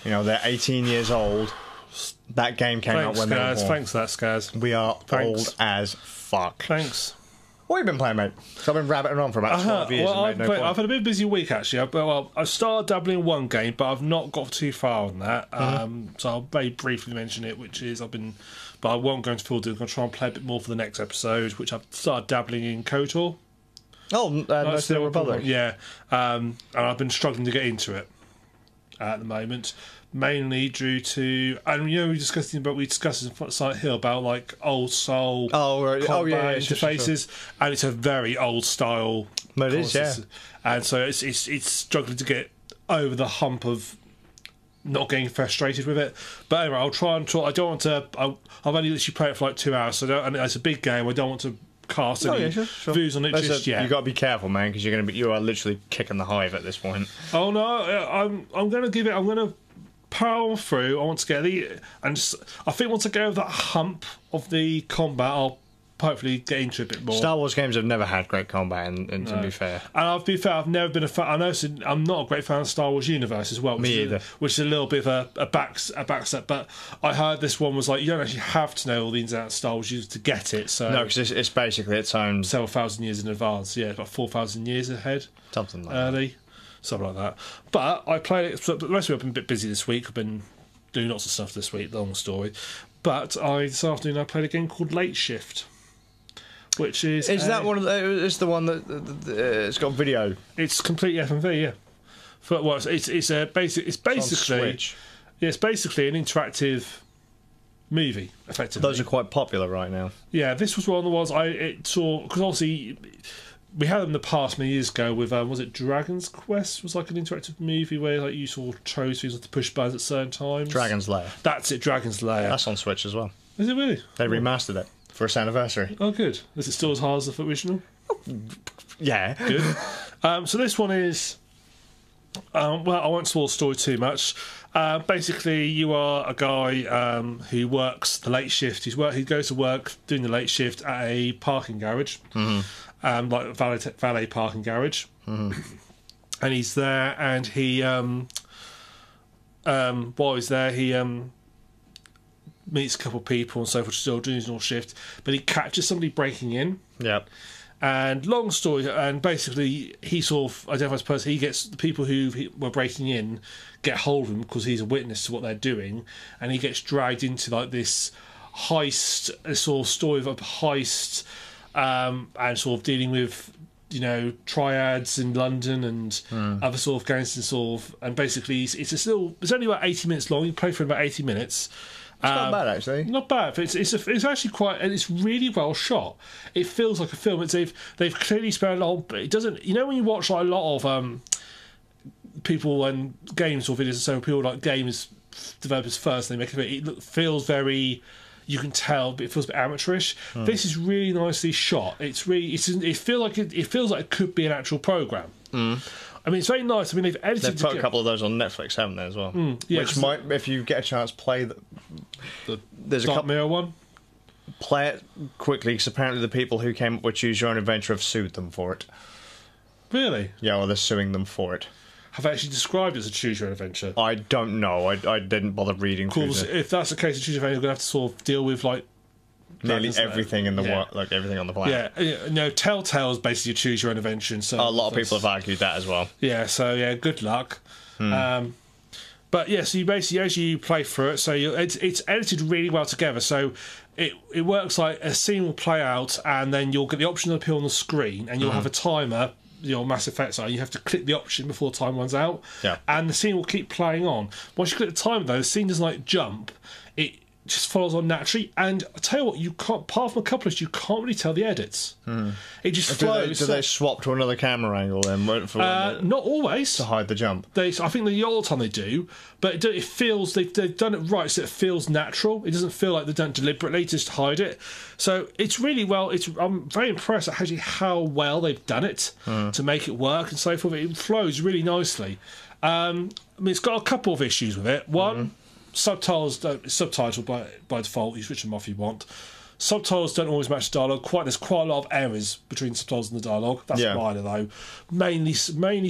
You know, they're 18 years old. That game came out when they were born. Thanks for that, Skazz. We are old as fuck. Thanks. What have you been playing, mate? So I've been rabbiting on for about 12 years. I've had a bit of a busy week, actually. I've started dabbling in one game, but I've not got too far on that. So I'll very briefly mention it, which is but I won't go into full detail. I'm going to try and play a bit more for the next episode, which I've started dabbling in KOTOR. Oh, No Steel Republic. Yeah. And I've been struggling to get into it at the moment. Mainly due to, and we discussed in Silent Hill about like old style combat interfaces, and it's a very old style. It is, yeah. And so it's struggling to get over the hump of not getting frustrated with it. But anyway, I'll try and talk. I don't want to. I've only literally played it for like 2 hours, so and it's a big game. I don't want to cast any views on it just yet. You got to be careful, man, because you are literally kicking the hive at this point. Oh no, I'm going to give it. I'm going to power through. I want to get I think once I get over that hump of the combat, I'll hopefully get into it a bit more. Star Wars games have never had great combat, and to be fair, I've never been a fan. I know I'm not a great fan of Star Wars universe as well. Me either. Which is a little bit of a backstep. But I heard this one was like, you don't actually have to know all the ins and outs of Star Wars to get it. So no, because it's basically its own several thousand years in advance. Yeah, about 4,000 years ahead. Something like early, something like that. But I played it. So most of I've been a bit busy this week. I've been doing lots of stuff this week. Long story. But this afternoon I played a game called Late Shift. Which is that one? It's the one that it's got video. It's complete FMV, yeah. It's basically it's basically an interactive movie, effectively. Those are quite popular right now. Yeah, this was one of the ones I saw because obviously we had them in the past many years ago with was it Dragon's Quest? Was like an interactive movie where like you sort of chose things to push buttons at certain times. Dragon's Lair. That's it, Dragon's Lair. That's on Switch as well. Is it really? They remastered it for its anniversary. Oh, good. Is it still as hard as the original? Yeah. Good. So this one is... well, I won't spoil the story too much. Basically, you are a guy who works the late shift. He goes to work doing the late shift at a parking garage, like a valet parking garage. And he's there, and he... while he's there, he... meets a couple of people and so forth, still doing his normal shift, but he catches somebody breaking in. Yep. And long story, and basically he sort of identifies the person. He gets the people who were breaking in get hold of him because he's a witness to what they're doing, and he gets dragged into like this heist, a sort of story of a heist, and sort of dealing with triads in London and other sort of gangsters, and basically it's only about 80 minutes long. You play for about 80 minutes. It's not bad, actually. Not bad. It's actually quite, and it's really well shot. It feels like a film. They've clearly spent a lot. But it doesn't. When you watch like a lot of people and games or videos and so people like games developers first, and they make it feels very. You can tell, but it feels a bit amateurish. This is really nicely shot. It feels like it could be an actual program. I mean, it's very nice. I mean, they've edited. They've put a couple of those on Netflix, haven't they, as well? Yeah, which might, if you get a chance, play there's a couple. Mirror one. Play it quickly, because apparently the people who came up with Choose Your Own Adventure have sued them for it. Really? Yeah, well, they're suing them for it. Have they actually described it as a Choose Your Own Adventure? I don't know. I didn't bother reading. Of course, if that's the case, of Choose Your Own Adventure, you're going to have to sort of deal with like nearly everything in the world, like everything on the planet. Yeah, no, Telltale is basically Choose Your Own Adventure. So a lot of people have argued that as well. Yeah, so yeah, good luck. But yeah, so you basically, as you play through it, so it's edited really well together. So it works like a scene will play out, and then you'll get the option to appear on the screen, and you'll have a timer. Mass Effect side, you have to click the option before time runs out, and the scene will keep playing on. Once you click the timer, though, the scene doesn't like jump; it just follows on naturally. And I tell you what, you can't. Apart from a couple of, you can't really tell the edits. It just flows. Do they swap to another camera angle then? Not always to hide the jump. I think the old time they do, but it feels they've done it right, so it feels natural. It doesn't feel like they've done it deliberately just to hide it. So it's really well. I'm very impressed at actually how well they've done it to make it work and so forth. It flows really nicely. I mean, it's got a couple of issues with it. One. Subtitles subtitled by default. You switch them off if you want. Subtitles don't always match the dialogue. There's quite a lot of errors between subtitles and the dialogue. That's minor though. Mainly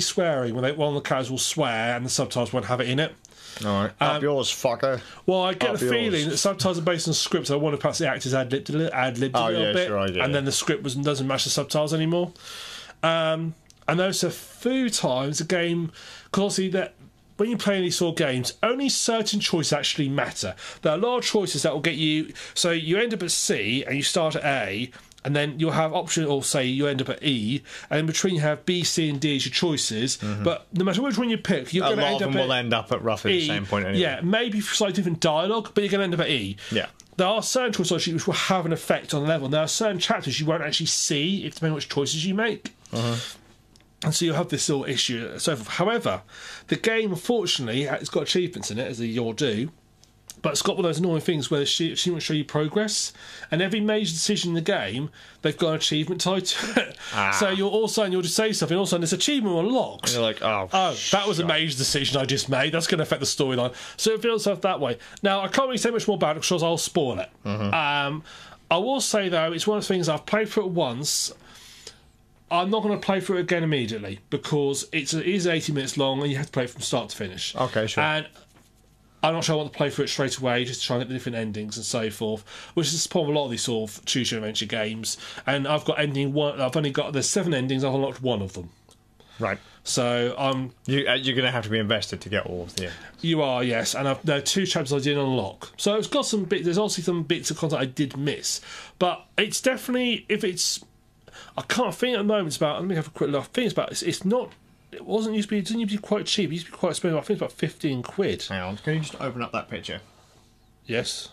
swearing when one of the characters will swear and the subtitles won't have it in it. All right, up yours, fucker. Well, I get the feeling that subtitles are based on scripts. I wonder if perhaps the actors ad-libbed a little bit, and then the script doesn't match the subtitles anymore. And there's a few times a game, because obviously that. When you play these sort of games, only certain choices actually matter. There are a lot of choices that will get you... So you end up at C, and you start at A, and then you'll have option, or say you end up at E, and in between you have B, C, and D as your choices. But no matter which one you pick, you're going to end up at E. A lot of them will end up at roughly the same point anyway. Yeah, maybe slightly different dialogue, but you're going to end up at E. Yeah. There are certain choices which will have an effect on the level. There are certain chapters you won't actually see, depending on which choices you make. And so you have this little issue and so forth. However, the game, unfortunately, it's got achievements in it, as you'll do, but it's got one of those annoying things where she won't show you progress, and every major decision in the game, they've got an achievement tied to it. So you'll just say something, all of a sudden this achievement unlocked. And you're like, oh, that was a major decision I just made. That's going to affect the storyline. So it feels like that way. Now, I can't really say much more about it because I'll spoil it. I will say, though, it's one of the things I've played through it once. I'm not going to play through it again immediately because it is 80 minutes long and you have to play it from start to finish. Okay, sure. And I'm not sure I want to play through it straight away just to try and get the different endings and so forth, which is the problem with a lot of these sort of choose your adventure games. And I've got there's 7 endings, I've unlocked 1 of them. Right. So you're going to have to be invested to get all of the. You are, yes, and there are 2 chapters I didn't unlock. So it's got some bits. There's obviously some bits of content I did miss, but it's definitely I can't think at the moment. It's about. Let me have a quick look. I think it's about. It's not. It didn't used to be quite cheap. It used to be quite expensive. I think it's about 15 quid. Hang on, can you just open up that picture? Yes.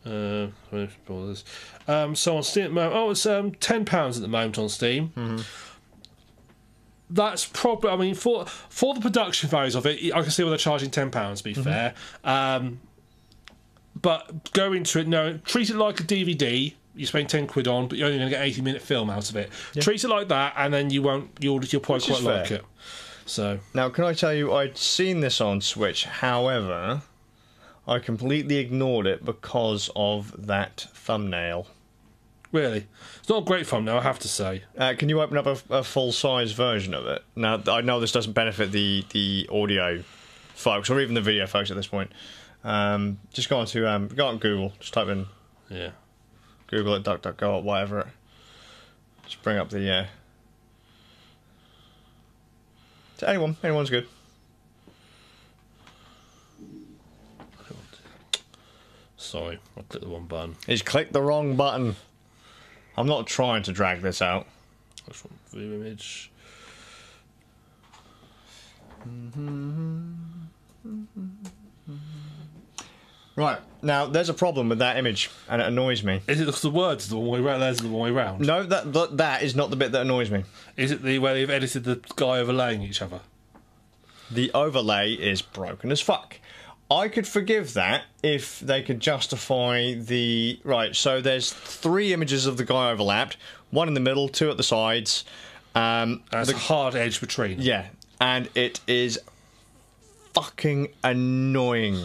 So on Steam at the moment, it's £10 at the moment on Steam. That's probably. I mean, for the production values of it, I can see why they're charging £10. To be fair, but go into it. No, treat it like a DVD. You spend 10 quid on, but you're only going to get 80-minute film out of it. Yeah. Treat it like that, and then you'll probably quite like it. So now, can I tell you, I'd seen this on Switch. However, I completely ignored it because of that thumbnail. Really, it's not a great thumbnail, I have to say. Can you open up a full-size version of it? Now, I know this doesn't benefit the audio folks or even the video folks at this point. Just go on Google. Just type in. Yeah. Google it, DuckDuckGo, or whatever. Just bring up the. To anyone's good. Sorry, I clicked the wrong button. He's clicked the wrong button. I'm not trying to drag this out. That's from view image. Right, now there's a problem with that image, and it annoys me. Is it because the words are the one way round? There's the one way round. No, that is not the bit that annoys me. Is it the way they've edited the guy overlaying each other? The overlay is broken as fuck. I could forgive that if they could justify the... Right, so there's 3 images of the guy overlapped, 1 in the middle, 2 at the sides. There's a hard edge between. Yeah, and it is fucking annoying.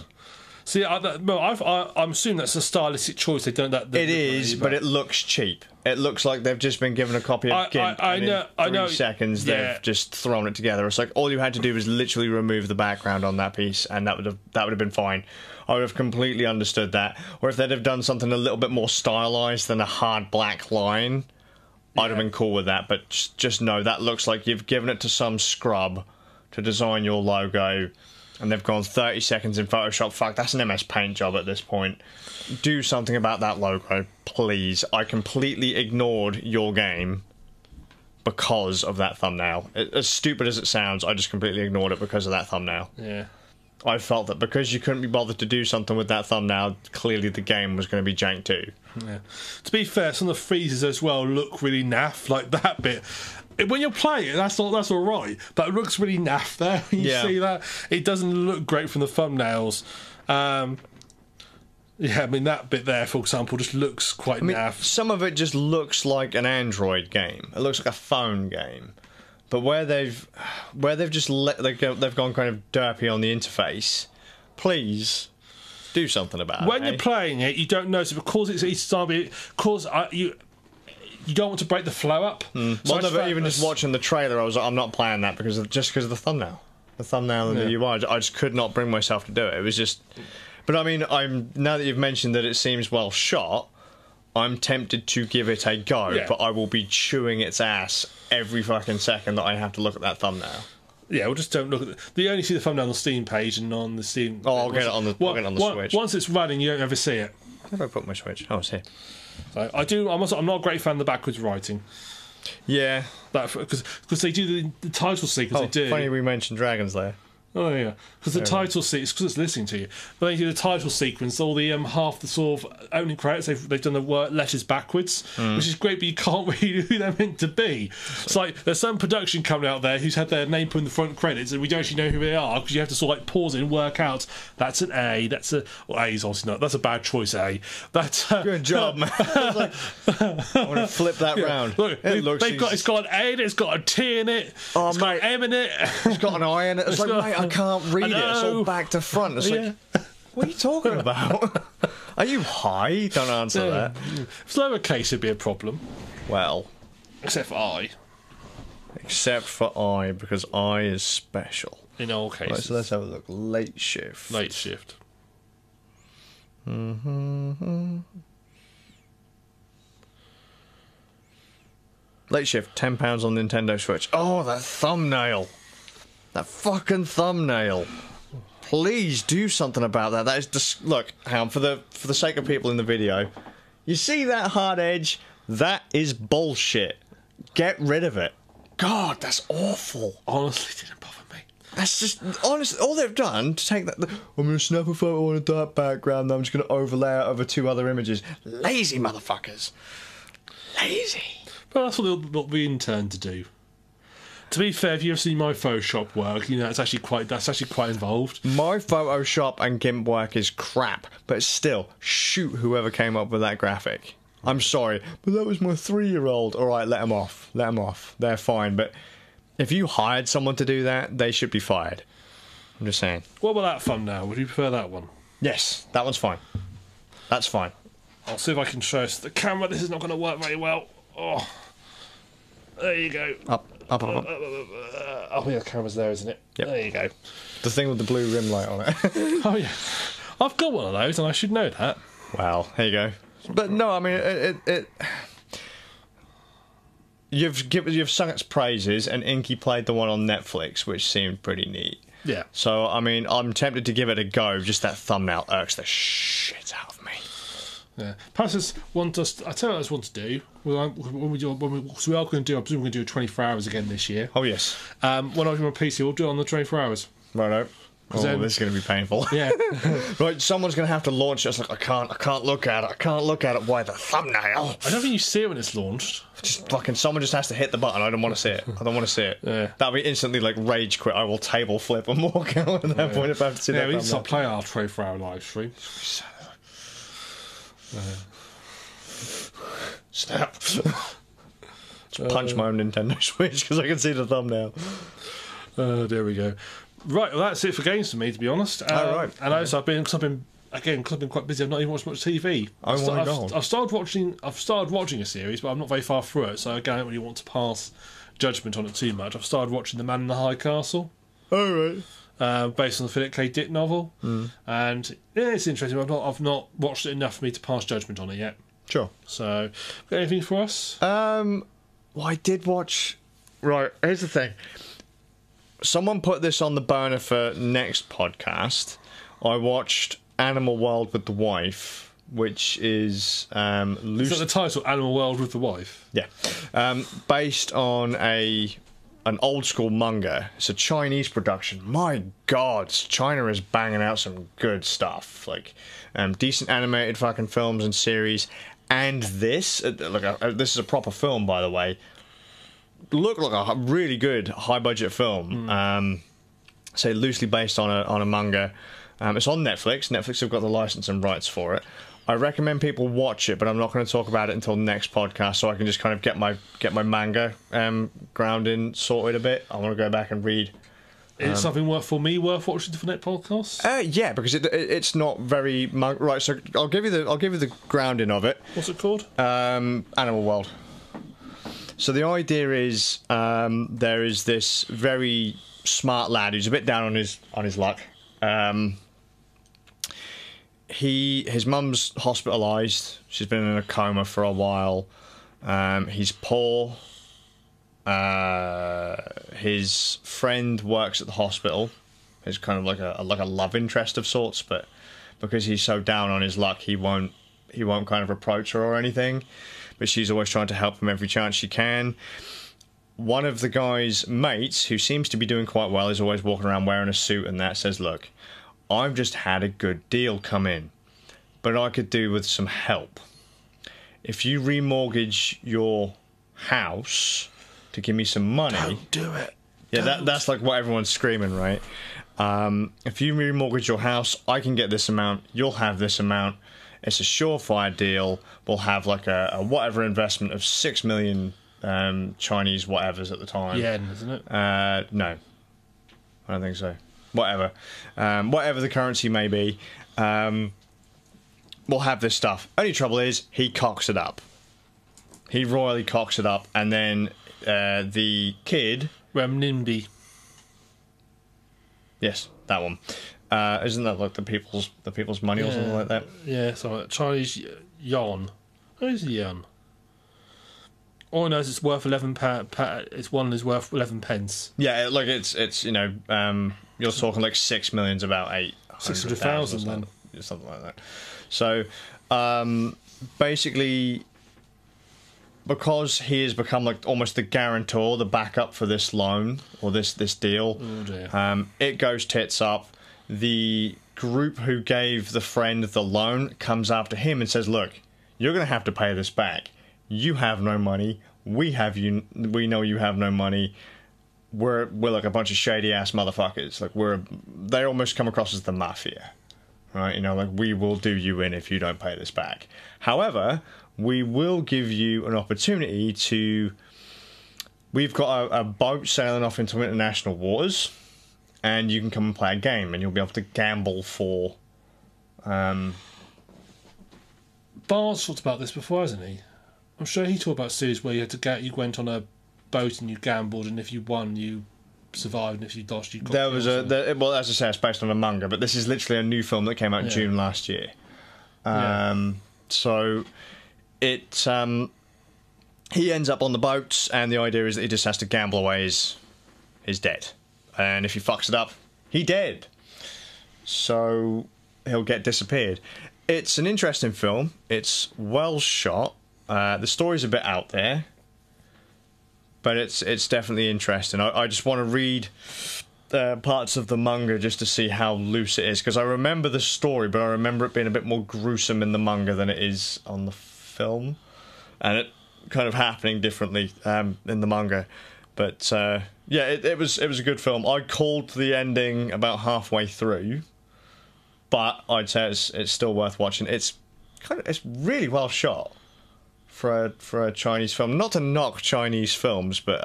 See, I'm assuming that's a stylistic choice. They don't. It is, but it looks cheap. It looks like they've just been given a copy of GIMP. In 3 seconds, they've just thrown it together. It's like all you had to do was literally remove the background on that piece, and that would have been fine. I would have completely understood that. Or if they'd have done something a little bit more stylized than a hard black line, I'd have been cool with that. But just know that looks like you've given it to some scrub to design your logo. And they've gone 30 seconds in Photoshop. Fuck, that's an MS Paint job at this point. Do something about that logo, please. I completely ignored your game because of that thumbnail. As stupid as it sounds, I just completely ignored it because of that thumbnail. Yeah. I felt that because you couldn't be bothered to do something with that thumbnail, clearly the game was going to be jank too. Yeah. To be fair, some of the freezes as well look really naff, like that bit. When you're playing it, that's all right, but it looks really naff there. You see that? It doesn't look great from the thumbnails. Yeah, I mean, that bit there, for example, just looks quite naff. Some of it just looks like an Android game. It looks like a phone game. But where they've just they've gone kind of derpy on the interface, please do something about it. When you're playing it, you don't notice it because it's starting because you don't want to break the flow up. Well, no, but even just watching the trailer, I was like, I'm not playing that because of the thumbnail. The thumbnail and the UI, I just could not bring myself to do it. It was just... But I mean, now that you've mentioned that it seems well shot, I'm tempted to give it a go, but I will be chewing its ass every fucking second that I have to look at that thumbnail. Yeah, well, just don't look at it. You only see the thumbnail on the Steam page and on the Steam... Oh, I'll get it on the Switch. Once it's running, you don't ever see it. Where have I put my Switch? Oh, it's here. So I'm not a great fan of the backwards writing. Yeah. Because they do the title sequence. They do. Funny we mentioned dragons there. Oh yeah, because the title sequence, because it's listening to you. But then you do the title sequence, all the half the sort of opening credits, they've done the letters backwards, which is great, but you can't really who they're meant to be. It's like there's some production company out there who's had their name put in the front credits, and we don't actually know who they are because you have to sort of like pause it and work out that's an A, that's a A is obviously not. That's a bad choice. A. That's good job, man. I want to flip that round. Look, it's got an A in it, it's got a T in it, it's got an M in it, it's got an I in it. It's like, mate, I can't read it. It's all back to front. It's like, what are you talking about? Are you high? Don't answer that. If lowercase would be a problem. Well, except for I. Except for I, because I is special. In all cases. Right, so let's have a look. Late shift. Late shift. Late shift, £10 on Nintendo Switch. Oh, that thumbnail. That fucking thumbnail. Please do something about that. That is just look, Ham, for the sake of people in the video. You see that hard edge? That is bullshit. Get rid of it. God, that's awful. Honestly, didn't bother me. That's just honestly all they've done to take that. I'm gonna snap a photo on a dark background. I'm just gonna overlay it over 2 other images. Lazy motherfuckers. Lazy. But that's what we intend to do. To be fair, if you ever see my Photoshop work, you know that's actually quite involved. My Photoshop and GIMP work is crap, but still, shoot whoever came up with that graphic. I'm sorry, but that was my 3-year-old. All right, let them off. Let them off. They're fine. But if you hired someone to do that, they should be fired. I'm just saying. What about that thumbnail? Would you prefer that one? Yes, that one's fine. That's fine. I'll see if I can show us the camera. This is not going to work very well. Oh, there you go. Up. Oh yeah, the camera's there, isn't it? Yep. There you go. The thing with the blue rim light on it. Oh yeah, I've got one of those, and I should know that. Well, here you go. But no, I mean, you've sung its praises, and Inky played the one on Netflix, which seemed pretty neat. Yeah. So I mean, I'm tempted to give it a go. Just that thumbnail irks the shit out of me. Yeah. Perhaps I tell you what I just want to do. So we are going to do. I presume we're going to do 24 hours again this year. Oh yes. When I was on my PC, we'll do it on the 24 hours. Righto. Oh, this is going to be painful. Yeah. Right, someone's going to have to launch it. It's like, I can't look at it. I can't look at it. Why, the thumbnail? I don't think you see it when it's launched. Someone just has to hit the button. I don't want to see it. I don't want to see it. Yeah. That'll be instantly like rage quit. I will table flip and walk out at that point if I have to see that. Yeah, we need to start playing our 24-hour live stream. Snap. Just punch my own Nintendo Switch because I can see the thumbnail. There we go. Right, well, that's it for games for me, to be honest. Right. And also, I've been quite busy. I've not even watched much TV. Oh my God. I've started watching a series, but I'm not very far through it, so again, I don't really want to pass judgment on it too much. I've started watching The Man in the High Castle. Oh right. Based on the Philip K. Dick novel, and yeah, it's interesting. I've not watched it enough for me to pass judgment on it yet. Sure. So, got anything for us? Well, I did watch. Right, here's the thing. Someone put this on the burner for next podcast. I watched Animal World with the wife, which is Is that the title? Animal World with the wife. Yeah, based on an old school manga. It's a Chinese production. My God, China is banging out some good stuff. Like decent animated fucking films and series. And this, this is a proper film, by the way. Looked like a really good high budget film. Say loosely based on a manga. It's on Netflix. Netflix have got the license and rights for it. I recommend people watch it, but I'm not going to talk about it until next podcast, so I can just kind of get my manga grounding sorted a bit. I want to go back and read. Is it something worth watching for next podcast? Yeah, because it's not very right. So I'll give you the grounding of it. What's it called? Animal World. So the idea is there is this very smart lad who's a bit down on his luck. His mum's hospitalised. She's been in a coma for a while. He's poor. His friend works at the hospital. He's kind of like a love interest of sorts, but because he's so down on his luck, he won't kind of approach her or anything. But she's always trying to help him every chance she can. one of the guy's mates, who seems to be doing quite well, is always walking around wearing a suit and that, says, look, I've just had a good deal come in, but I could do with some help. If you remortgage your house to give me some money... Don't do it. Yeah, that's like what everyone's screaming, right? If you remortgage your house, I can get this amount, you'll have this amount. It's a surefire deal. We'll have like a whatever investment of 6 million Chinese whatevers at the time. Yen, isn't it? No. I don't think so. Whatever. Whatever the currency may be, we'll have this stuff. Only trouble is, he cocks it up. He royally cocks it up, and then the kid... Renminbi. Yes, that one. Isn't that like the people's money or something like that? Yeah, so Chinese yuan. What is yuan? All I know is it's worth 11 it's one is worth 11 pence. Yeah, like it's you know, you're talking like 6 million's about 600,000 then. Something like that. So basically, because he has become like almost the guarantor, the backup for this loan or this deal, oh dear. It goes tits up. The group who gave the friend the loan comes after him and says, look, you're going to have to pay this back. You have no money. We know you have no money. We're like a bunch of shady ass motherfuckers. Like they almost come across as the mafia, right? You know, like we will do you in if you don't pay this back. However, we will give you an opportunity to... We've got a boat sailing off into international waters, and you can come and play a game, and you'll be able to gamble for... Bar's talked about this before, hasn't he? I'm sure he talked about a series where you went on a boat and you gambled, and if you won, you survived, and if you lost, you got There was well, as I say, it's based on a manga, but this is literally a new film that came out in June last year. So... he ends up on the boat, and the idea is that he just has to gamble away his debt. And if he fucks it up, he dead. So he'll get disappeared. It's an interesting film. It's well shot. The story's a bit out there, but it's definitely interesting. I just want to read parts of the manga just to see how loose it is, because I remember the story, but I remember it being a bit more gruesome in the manga than it is on the film, and it kind of happening differently in the manga. But yeah, it was a good film. I called the ending about halfway through, but I'd say it's still worth watching. It's really well shot for a Chinese film. Not to knock Chinese films, but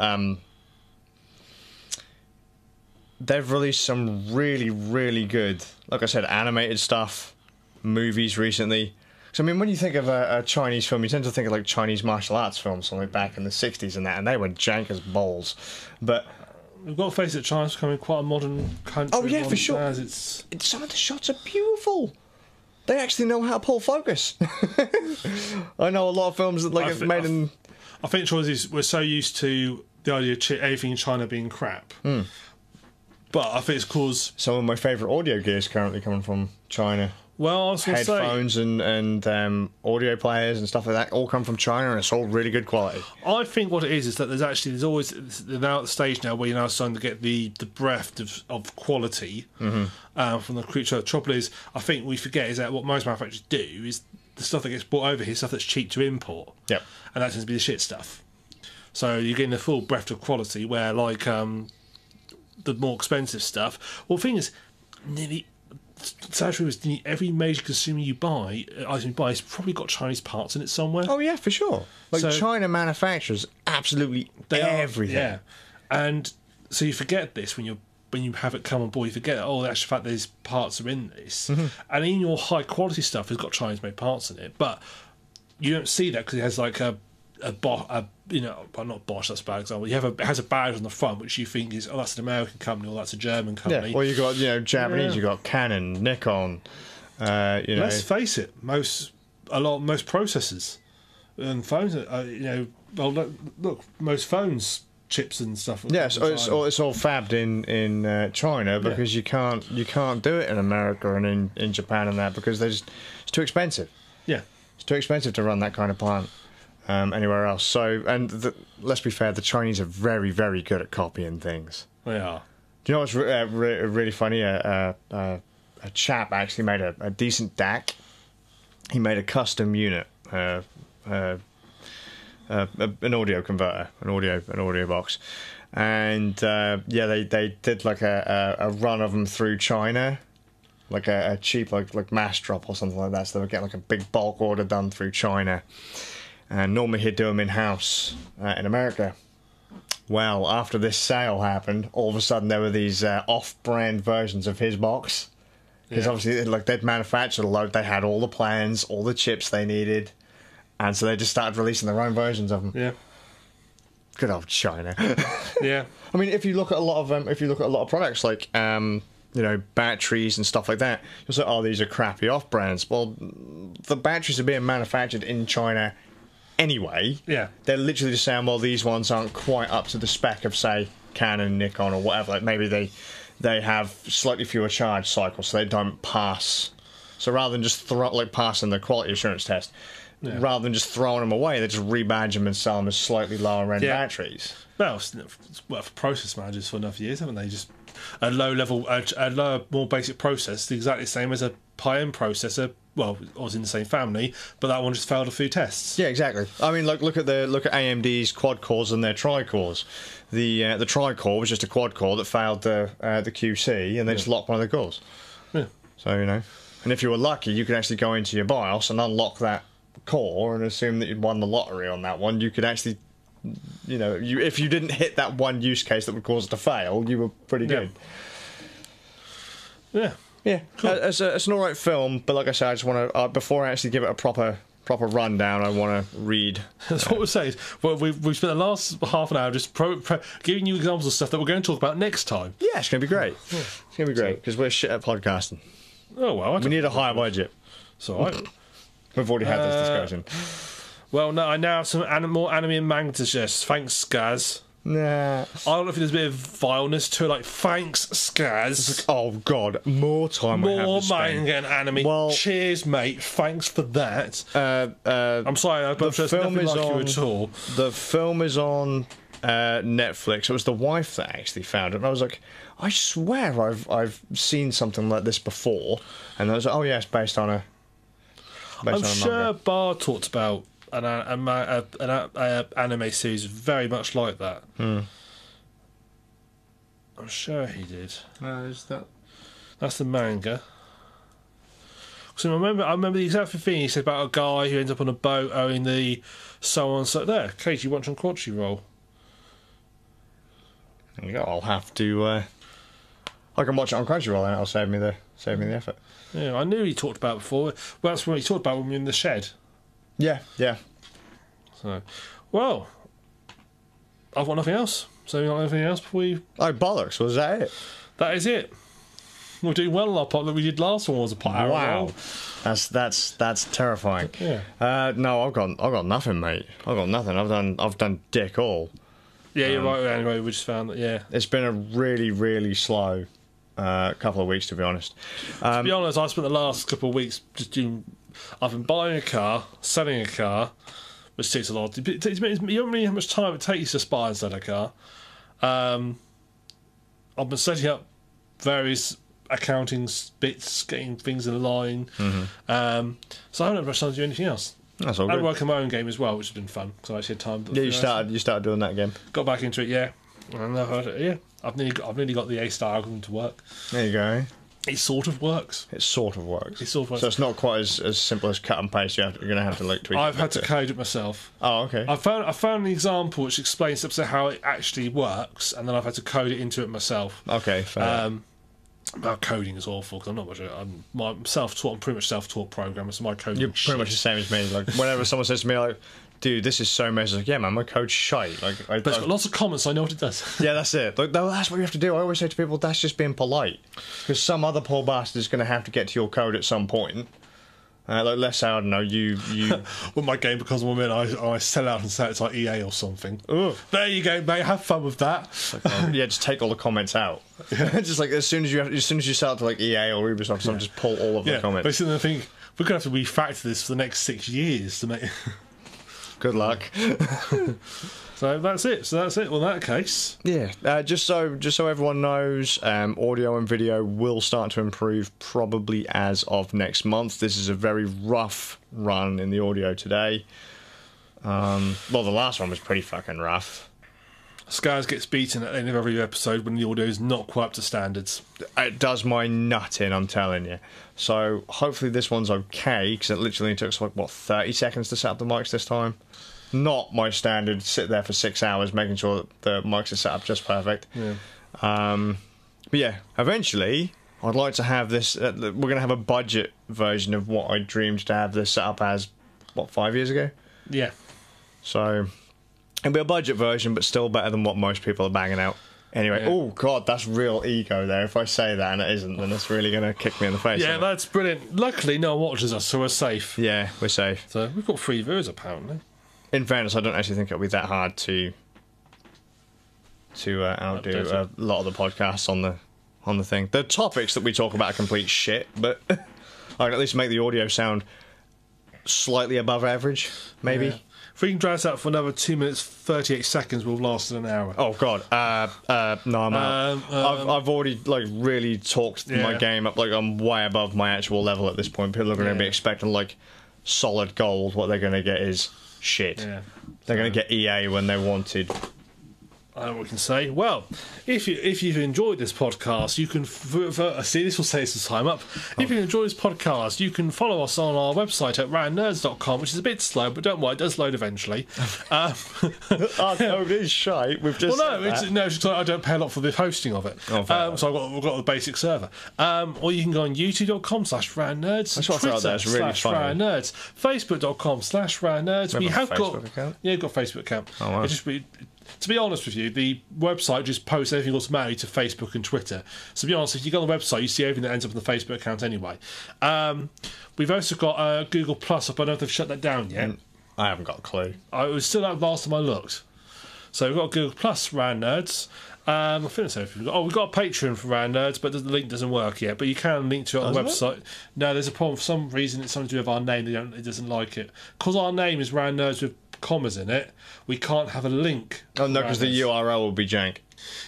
they've released some really, really good, like I said, animated stuff, movies recently. So, I mean, when you think of a Chinese film, you tend to think of like Chinese martial arts films, something back in the 60s and that, and they were jank as balls. But we've got to face it, China's becoming quite a modern country. Oh yeah, for sure. Some of the shots are beautiful. They actually know how to pull focus. I know a lot of films that made in... I think we're so used to the idea of everything in China being crap. But I think it's because... Some of my favourite audio gear is currently coming from China. Well, I was going to say... Headphones and audio players and stuff like that all come from China, and it's all really good quality. I think what it is that there's always... They're now at the stage now where you're now starting to get the breadth of quality from the creature. The trouble is, I think we forget is that what most manufacturers do is the stuff that gets brought over here, stuff that's cheap to import. Yep. And that tends to be the shit stuff. So you're getting the full breadth of quality, where like the more expensive stuff... Well, the thing is, every major consumer item you buy has probably got Chinese parts in it somewhere. Oh yeah, for sure. Like so, China manufactures absolutely everything. Yeah, and so you forget this when you have it come on board. You forget the actual fact these parts are in this, and in your high quality stuff has got Chinese made parts in it, but you don't see that because it has like not Bosch, that's a bad example. It has a badge on the front which you think is, that's an American company or that's a German company. Yeah, well, you got Japanese, you got Canon, Nikon. Let's face it, most processors and phones, look, most phones, chips and stuff. Yes, it's all fabbed in China because you can't do it in America and in Japan and that because it's too expensive. Yeah, it's too expensive to run that kind of plant. anywhere else. So, and let's be fair, the Chinese are very, very good at copying things. They are. Do you know what's really funny? A chap actually made a decent DAC. He made a custom unit, an audio converter, an audio box, and they did like a run of them through China, like a cheap like mass drop or something like that. So they would get like a big bulk order done through China, and normally he'd do them in house in America. Well, after this sale happened, all of a sudden there were these off-brand versions of his box. Because obviously, like, they'd manufactured a load, they had all the plans, all the chips they needed, and so they just started releasing their own versions of them. Yeah. Good old China. Yeah. I mean, if you look at a lot of products like batteries and stuff like that, you'll say, oh, these are crappy off-brands. Well, the batteries are being manufactured in China anyway. Yeah. They're literally just saying, well, these ones aren't quite up to the spec of, say, Canon, Nikon, or whatever. Like, maybe they have slightly fewer charge cycles, so they don't pass. So rather than just passing the quality assurance test, rather than just throwing them away, they just rebadge them and sell them as slightly lower end batteries. Well, it's worked for process managers for enough years, haven't they? Just a lower, more basic process, exactly the same as a high-end processor. Well, it was in the same family, but that one just failed a few tests. Yeah, exactly. I mean, look at AMD's quad cores and their tri-cores. The tri-core was just a quad core that failed the QC, and they just locked one of the cores. Yeah. So and if you were lucky, you could actually go into your BIOS and unlock that core and assume that you'd won the lottery on that one. You could actually, if you didn't hit that one use case that would cause it to fail, you were pretty good. Yeah. Yeah, cool. It's an alright film, but like I said, I just want to before I actually give it a proper rundown, I want to read. That's what we're saying. Well, we've spent the last half an hour just giving you examples of stuff that we're going to talk about next time. Yeah, it's going to be great. Yeah. It's going to be great because we're shit at podcasting. Oh well, we need a higher budget. It's all right. We've already had this discussion. Well, no, I now have some more anime and manga to suggest. Thanks, Skazz. Nah. I don't know if there's a bit of vileness to it, like, thanks, Skazz. Oh, God. More time I have to spend. Manga and anime. Well, cheers, mate. Thanks for that. I'm sorry, I don't nothing like you at all. The film is on Netflix. It was the wife that actually found it, and I was like, I swear I've seen something like this before. And I was like, oh, yeah, it's based on a I'm sure Bar talked about an anime series very much like that. I'm sure he did. Is that? That's the manga. So I remember the exact thing he said about a guy who ends up on a boat owing the so on so there. Kate, you watch on Crunchyroll? Yeah, I'll have to. I can watch it on Crunchyroll, and it'll save me the effort. Yeah, I knew he talked about it before. Well, that's what he talked about when we were in the shed. Yeah. So, well, I've got nothing else. So, you got anything else before we... Oh, bollocks, was that it? That is it. We're doing well on our pot that we did last one was a pot. Wow. That's terrifying. Yeah. No, I've got nothing, mate. I've got nothing. I've done dick all. Yeah, you're right. Anyway, we just found that, yeah. It's been a really, really slow couple of weeks, to be honest. To be honest, I spent the last couple of weeks just doing... I've been buying a car, selling a car, which takes a lot. You don't really have much time it takes to buy and sell a car. I've been setting up various accounting bits, getting things in line. So I haven't had much time to do anything else. That's all good. I work on my own game as well, which has been fun because I actually had time. Yeah, you started doing that again. Got back into it, yeah. And I've nearly got the A-star algorithm to work. There you go. It sort of works. So it's not quite as simple as cut and paste. You're going to have to tweak. I've had to code it myself. Oh, okay. I found an example which explains how it actually works, and then I've had to code it into it myself. Okay, fair. About coding is awful because I'm not much. I'm self-taught. I'm pretty much self-taught programmer, so my coding. You're pretty much the same as me. Like whenever someone says to me, like, "Dude, this is so messy," like, yeah, man, my code's shite. Like, but it's got lots of comments, so I know what it does. Yeah, that's it. Like, that's what you have to do. I always say to people, that's just being polite, because some other poor bastard is going to have to get to your code at some point. Like, let's say, I don't know, you... With my game becomes more I sell out and say it's like EA or something. Ugh. There you go, mate. Have fun with that. Yeah, just take all the comments out. Just like as soon as you sell it to like EA or Ubisoft, something, just pull all of the comments. Basically, I think we're gonna have to refactor this for the next 6 years to make. Good luck. So that's it. Well, in that case, yeah. Just so everyone knows, audio and video will start to improve probably as of next month. This is a very rough run in the audio today. Well, the last one was pretty fucking rough. Skazz gets beaten at the end of every episode when the audio is not quite up to standards. It does my nut in, I'm telling you. So hopefully this one's okay, because it literally took us, like, what, 30 seconds to set up the mics this time? Not my standard, sit there for 6 hours making sure that the mics are set up just perfect. Yeah. But yeah, eventually, I'd like to have this, we're going to have a budget version of what I dreamed to have this set up as, what, 5 years ago? Yeah. So, it'll be a budget version, but still better than what most people are banging out. Anyway, Yeah. Oh god, that's real ego there. If I say that and it isn't, then it's really going to kick me in the face. Yeah, that's brilliant. Luckily, no one watches us, so we're safe. Yeah, we're safe. So we've got 3 viewers, apparently. In fairness, I don't actually think it'll be that hard to outdo a lot of the podcasts on the thing. The topics that we talk about are complete shit, but I can at least make the audio sound slightly above average, maybe. Yeah. If we can drag us out for another 2 minutes 38 seconds, we'll last an hour. Oh god, no, I'm out. I've already like really talked my game up. Like I'm way above my actual level at this point. People are going to be expecting like solid gold. What they're going to get is shit. Yeah. They're going to get EA when they wanted. I don't know what we can say. Well, if you've enjoyed this podcast, you can see this will save some time up. If you enjoy this podcast, you can follow us on our website at rannerds.com, which is a bit slow, but don't worry, it does load eventually. Oh no, it is shite. We've just it's I don't pay a lot for the hosting of it. Oh, so we've got the basic server. Or you can go on youtube.com/rannerds, Twitter/rannerds, Facebook.com/rannerds. We have got Facebook account. Yeah, we've got a Facebook account. Oh, wow. To be honest with you, the website just posts everything automatically to Facebook and Twitter. So to be honest, if you go on the website, you see everything that ends up on the Facebook account anyway. We've also got Google Plus up. I don't know if they've shut that down yet. I haven't got a clue. It was still out last time I looked. So we've got Google Plus, Ran Nerds. I think that's everything. We've got a Patreon for Ran Nerds, but the link doesn't work yet. But you can link to it on the website. No, there's a problem. For some reason, it's something to do with our name. It doesn't like it. Because our name is Ran Nerds with commas in it, we can't have a link. Oh no, because the URL will be jank.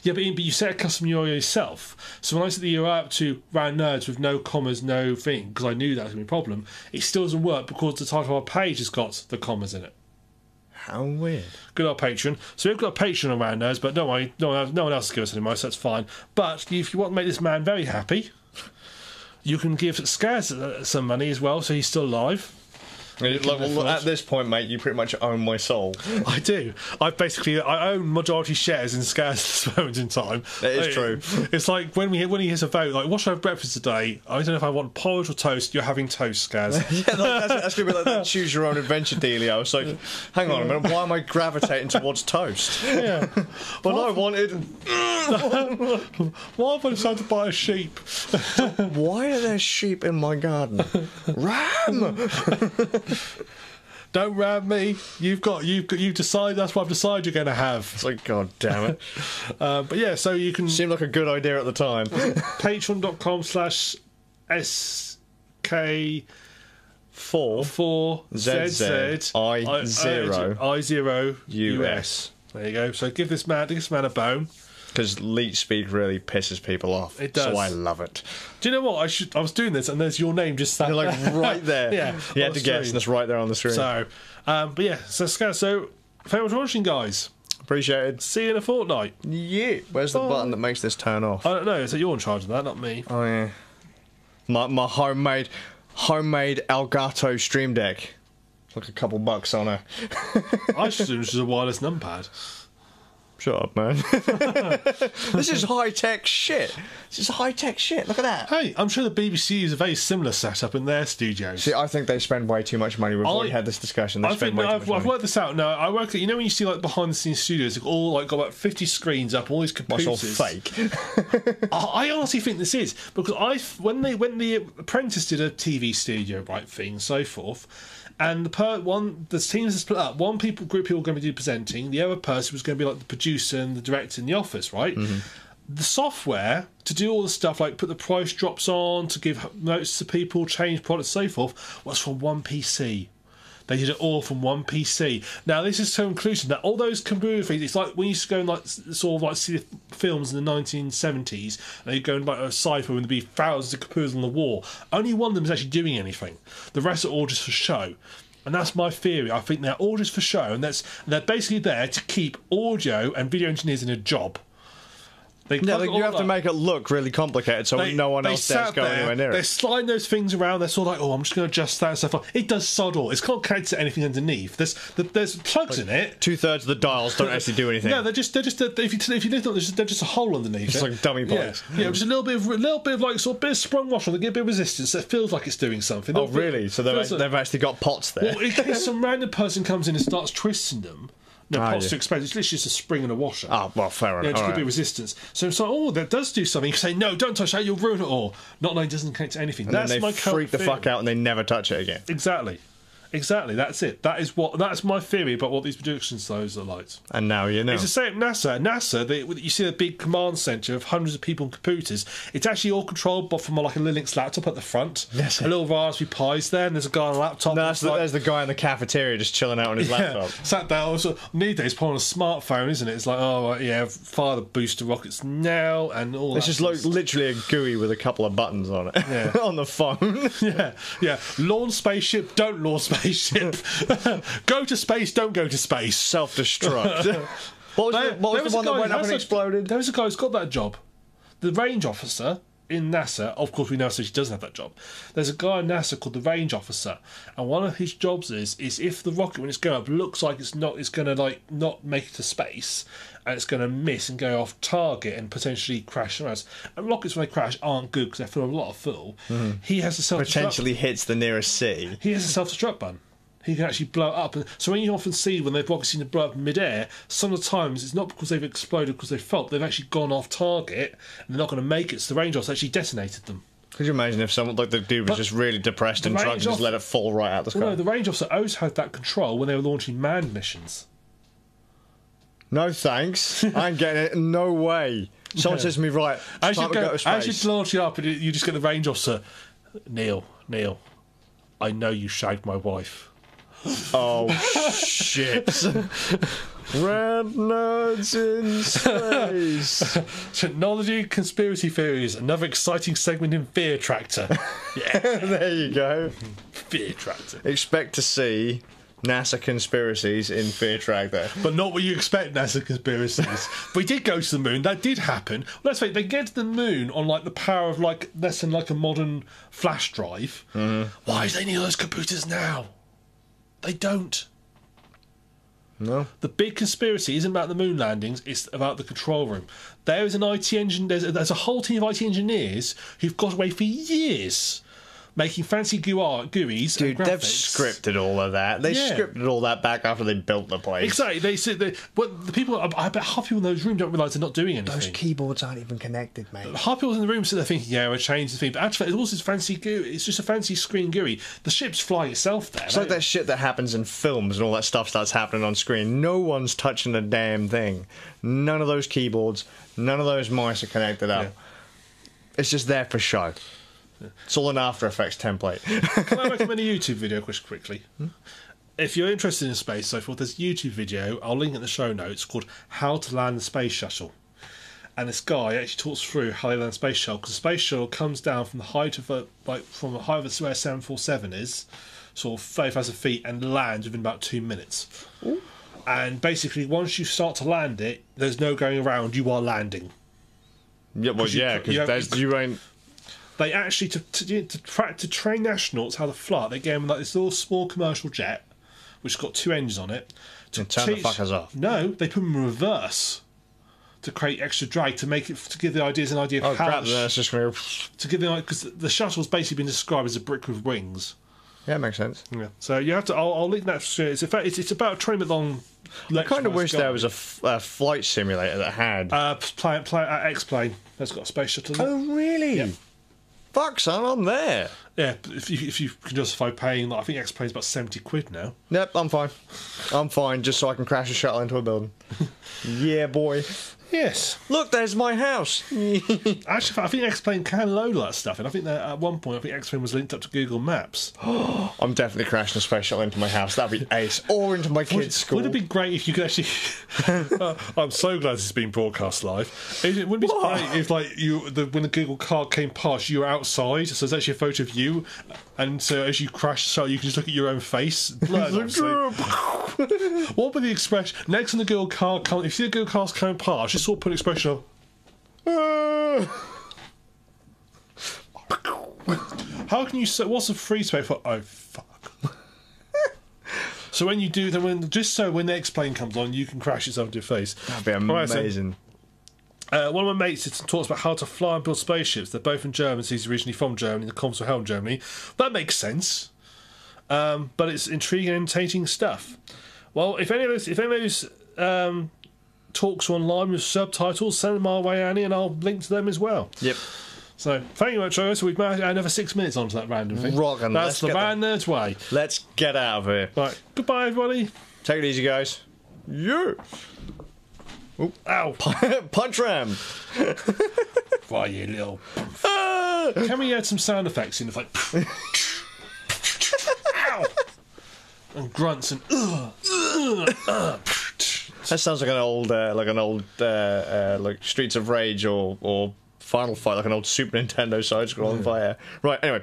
Yeah, but you set a custom URL yourself. So when I set the URL up to Ran Nerds with no commas, no thing, because I knew that was going to be a problem, it still doesn't work because the title of our page has got the commas in it. How weird. Good old Patreon. So we've got a Patreon on Ran Nerds, but don't worry, no one else gives us any money, so that's fine. But if you want to make this man very happy, you can give Skazz some money as well, so he's still alive. Well, at this point, mate, you pretty much own my soul. I do. I own majority shares in Skazz at this moment in time. That is true. It's like when he hears a vote, like, what should I have breakfast today? I don't know if I want porridge or toast. You're having toast, Skazz. Yeah, that's going to be like that choose your own adventure dealio. It's like, hang on a minute, why am I gravitating towards toast? Yeah. Well, I wanted... Why have I decided to buy a sheep? Why are there sheep in my garden? Ram! Don't ram me. You've decided. That's what I've decided you're going to have. It's like, god damn it. But yeah, so you can seemed like a good idea at the time. patreon.com/SK4ZZI0US. There you go. So give this man a bone. Because leech speak really pisses people off. It does. So I love it. Do you know what? I was doing this and there's your name just sat like right there. Yeah. You had to guess and it's right there on the screen. So, but yeah. So thanks for watching, guys. Appreciated. See you in a fortnight. Yeah. Where's the button that makes this turn off? I don't know. So you're in charge of that, not me. Oh yeah. My homemade Elgato Stream Deck. Like a couple bucks on her. I should assume it's just a wireless numpad. Shut up, man. This is high-tech shit. Look at that. Hey, I'm sure the BBC use a very similar setup in their studios. See, I think they spend way too much money. We've already had this discussion. I've worked this out. No, I work at, you know when you see like behind-the-scenes studios, they've all like got about 50 screens up, all these computers. That's all fake. I honestly think this is because when The Apprentice did a TV studio right thing and so forth. And the teams are split up. One group of people are going to be presenting. The other person was going to be like the producer and the director in the office, right? Mm-hmm. The software to do all the stuff like put the price drops on, to give notes to people, change products, so forth, was from one PC. They did it all from one PC. Now, this is so inclusive that all those computer things, it's like when you used to go and like sort of like see films in the 1970s, and you go and like a sci-fi and there'd be thousands of computers on the wall. Only one of them is actually doing anything. The rest are all just for show. And that's my theory. I think they're all just for show, and they're basically there to keep audio and video engineers in a job. Yeah, you have to make it look really complicated so no one else dares go anywhere near it. They're sliding those things around. They're sort of like, oh, I'm just going to adjust that and stuff. It does sod all. It's not connected to anything underneath. There's plugs in it. 2/3 of the dials don't actually do anything. No, they're just if you lift up, they're just a hole underneath. It's like dummy plugs. Yeah, just a little bit of like sort of bit of sprung washer. They get a bit of resistance. It feels like it's doing something. Oh, really? So they've actually got pots there. Well, in case some random person comes in and starts twisting them. No, pots to expand. It's literally just a spring and a washer. Oh, well, fair enough. Yeah, just a bit of resistance. So it's like, oh, that does do something. You say, no, don't touch that, you'll ruin it all. Not knowing it doesn't connect to anything. And that's then they freak the fuck out and they never touch it again. Exactly, that's it. That's my theory about what these production styles are like. And now you know. It's the same at NASA. At NASA, you see the big command centre of hundreds of people and computers. It's actually all controlled from like a Linux laptop at the front. Yes. A little Raspberry Pi's there, and there's a guy on a laptop. No, there's the guy in the cafeteria just chilling out on his laptop. Sat there. Also, nowadays, put on a smartphone, isn't it? It's like, oh, yeah, fire the booster rockets now, and all that. It's just literally a GUI with a couple of buttons on it. Yeah. On the phone. Yeah. Launch spaceship, don't launch spaceship. Go to space, don't go to space. Self-destruct. What was the one that went up and exploded? There was a guy who's got that job. The range officer in NASA, of course we know so she doesn't have that job. There's a guy in NASA called the range officer, and one of his jobs is if the rocket when it's going up looks like it's going to like not make it to space, and it's going to miss and go off target and potentially crash around. And rockets when they crash aren't good because they're full of a lot of fuel. He has a self-destruct. Potentially hits the nearest city. He has a self-destruct button. He can actually blow it up. So when you often see when they've rockets seem to blow up in mid-air, some of the times it's not because they've exploded because they felt they've actually gone off target and they're not going to make it. So the range officer actually detonated them. Could you imagine if someone like the dude was just really depressed and drunk and just let it fall right out the sky? Well, no, the range officer always had that control when they were launching manned missions. No thanks. I ain't getting it. No way. Someone says to me, right, it's time to go to space. As you launch it up and you just get the range officer, Neil, I know you shagged my wife. Oh, shit. Red nerds in space. Technology conspiracy theories. Another exciting segment in Fear Tractor. Yeah. There you go. Fear Tractor. Expect to see NASA conspiracies in Fear Tractor. But not what you expect NASA conspiracies. We did go to the moon. That did happen. Let's face it, they get to the moon on like the power of like less than like a modern flash drive. Why do they need those computers now? They don't. No. The big conspiracy isn't about the moon landings, it's about the control room. There is an IT engine. There's a whole team of IT engineers who've got away for years making fancy GUIs. Dude, and they've graphics. scripted all of that. They scripted all that back after they built the place. Exactly. The people. I bet half people in those rooms don't realise they're not doing anything. Those keyboards aren't even connected, mate. Half people in the room so they're thinking, yeah, we're changing the thing. But actually, it's also this fancy GUI. It's just a fancy screen GUI. The ship's flying itself there. It's like that shit that happens in films and all that stuff starts happening on screen. No one's touching a damn thing. None of those keyboards, none of those mice are connected up. Yeah. It's just there for show. It's all an After Effects template. Can I recommend a YouTube video quickly? If you're interested in space, so forth, there's a YouTube video, I'll link it in the show notes, called How to Land the Space Shuttle. And this guy actually talks through how they land the space shuttle, because the space shuttle comes down from the height of where 747 is, sort of 30,000 feet, and lands within about 2 minutes. Ooh. And basically, once you start to land it, there's no going around, you are landing. Yeah, well, because you ain't... They actually, to train astronauts how to fly, they gave them like this little small commercial jet, which has got 2 engines on it. To turn the fuckers off. No, they put them in reverse to create extra drag to give the ideas an idea of how. That's just going to give the because the shuttle's basically been described as a brick with wings. Yeah, it makes sense. Yeah. So you have to. I'll link that. It's about a 20-minute long. I kind of wish there was a flight simulator that had X-plane that's got a space shuttle. Oh really? Yep. Fuck, son, I'm there. Yeah, if you can justify paying, like, I think X-Plane's about £70 now. Yep, I'm fine. I'm fine, just so I can crash a shuttle into a building. Yeah, boy. Yes. Look, there's my house. Actually, I think X-Plane can load all that stuff, and I think that at one point, I think X-Plane was linked up to Google Maps. I'm definitely crashing a space shuttle into my house. That'd be ace. Or into my kids' school. Would it be great if you could actually... I'm so glad this is being broadcast live. It would be great if, like, when the Google car came past, you were outside, so there's actually a photo of you, and so as you crash the shuttle, you can just look at your own face. What would be the expression? Next time the Google car comes... If you see the Google cars coming past, just sort of put an expression of... How can you say... What's the free space for... Oh, fuck. So when you do... then when the X-Plane comes on, you can crash yourself into your face. That'd be amazing. One of my mates talks about how to fly and build spaceships. They're both in Germany, so he's originally from Germany. The comms were held in Germany. That makes sense. But it's intriguing and entertaining stuff. Well, if any of those talks are online with subtitles, send them our way, Annie, and I'll link to them as well. Yep. So, thank you much, Joe. So we've managed another 6 minutes onto that random thing. Rockin'. That's the Van Nerd's way. Let's get out of here. Right, goodbye, everybody. Take it easy, guys. Yeah. Ooh. Ow. Punch ram. Why, you little... Can we add some sound effects in the like... Ow. And grunts and... That sounds like an old like Streets of Rage or Final Fight, like an old Super Nintendo side-scrolling fire. Right, anyway,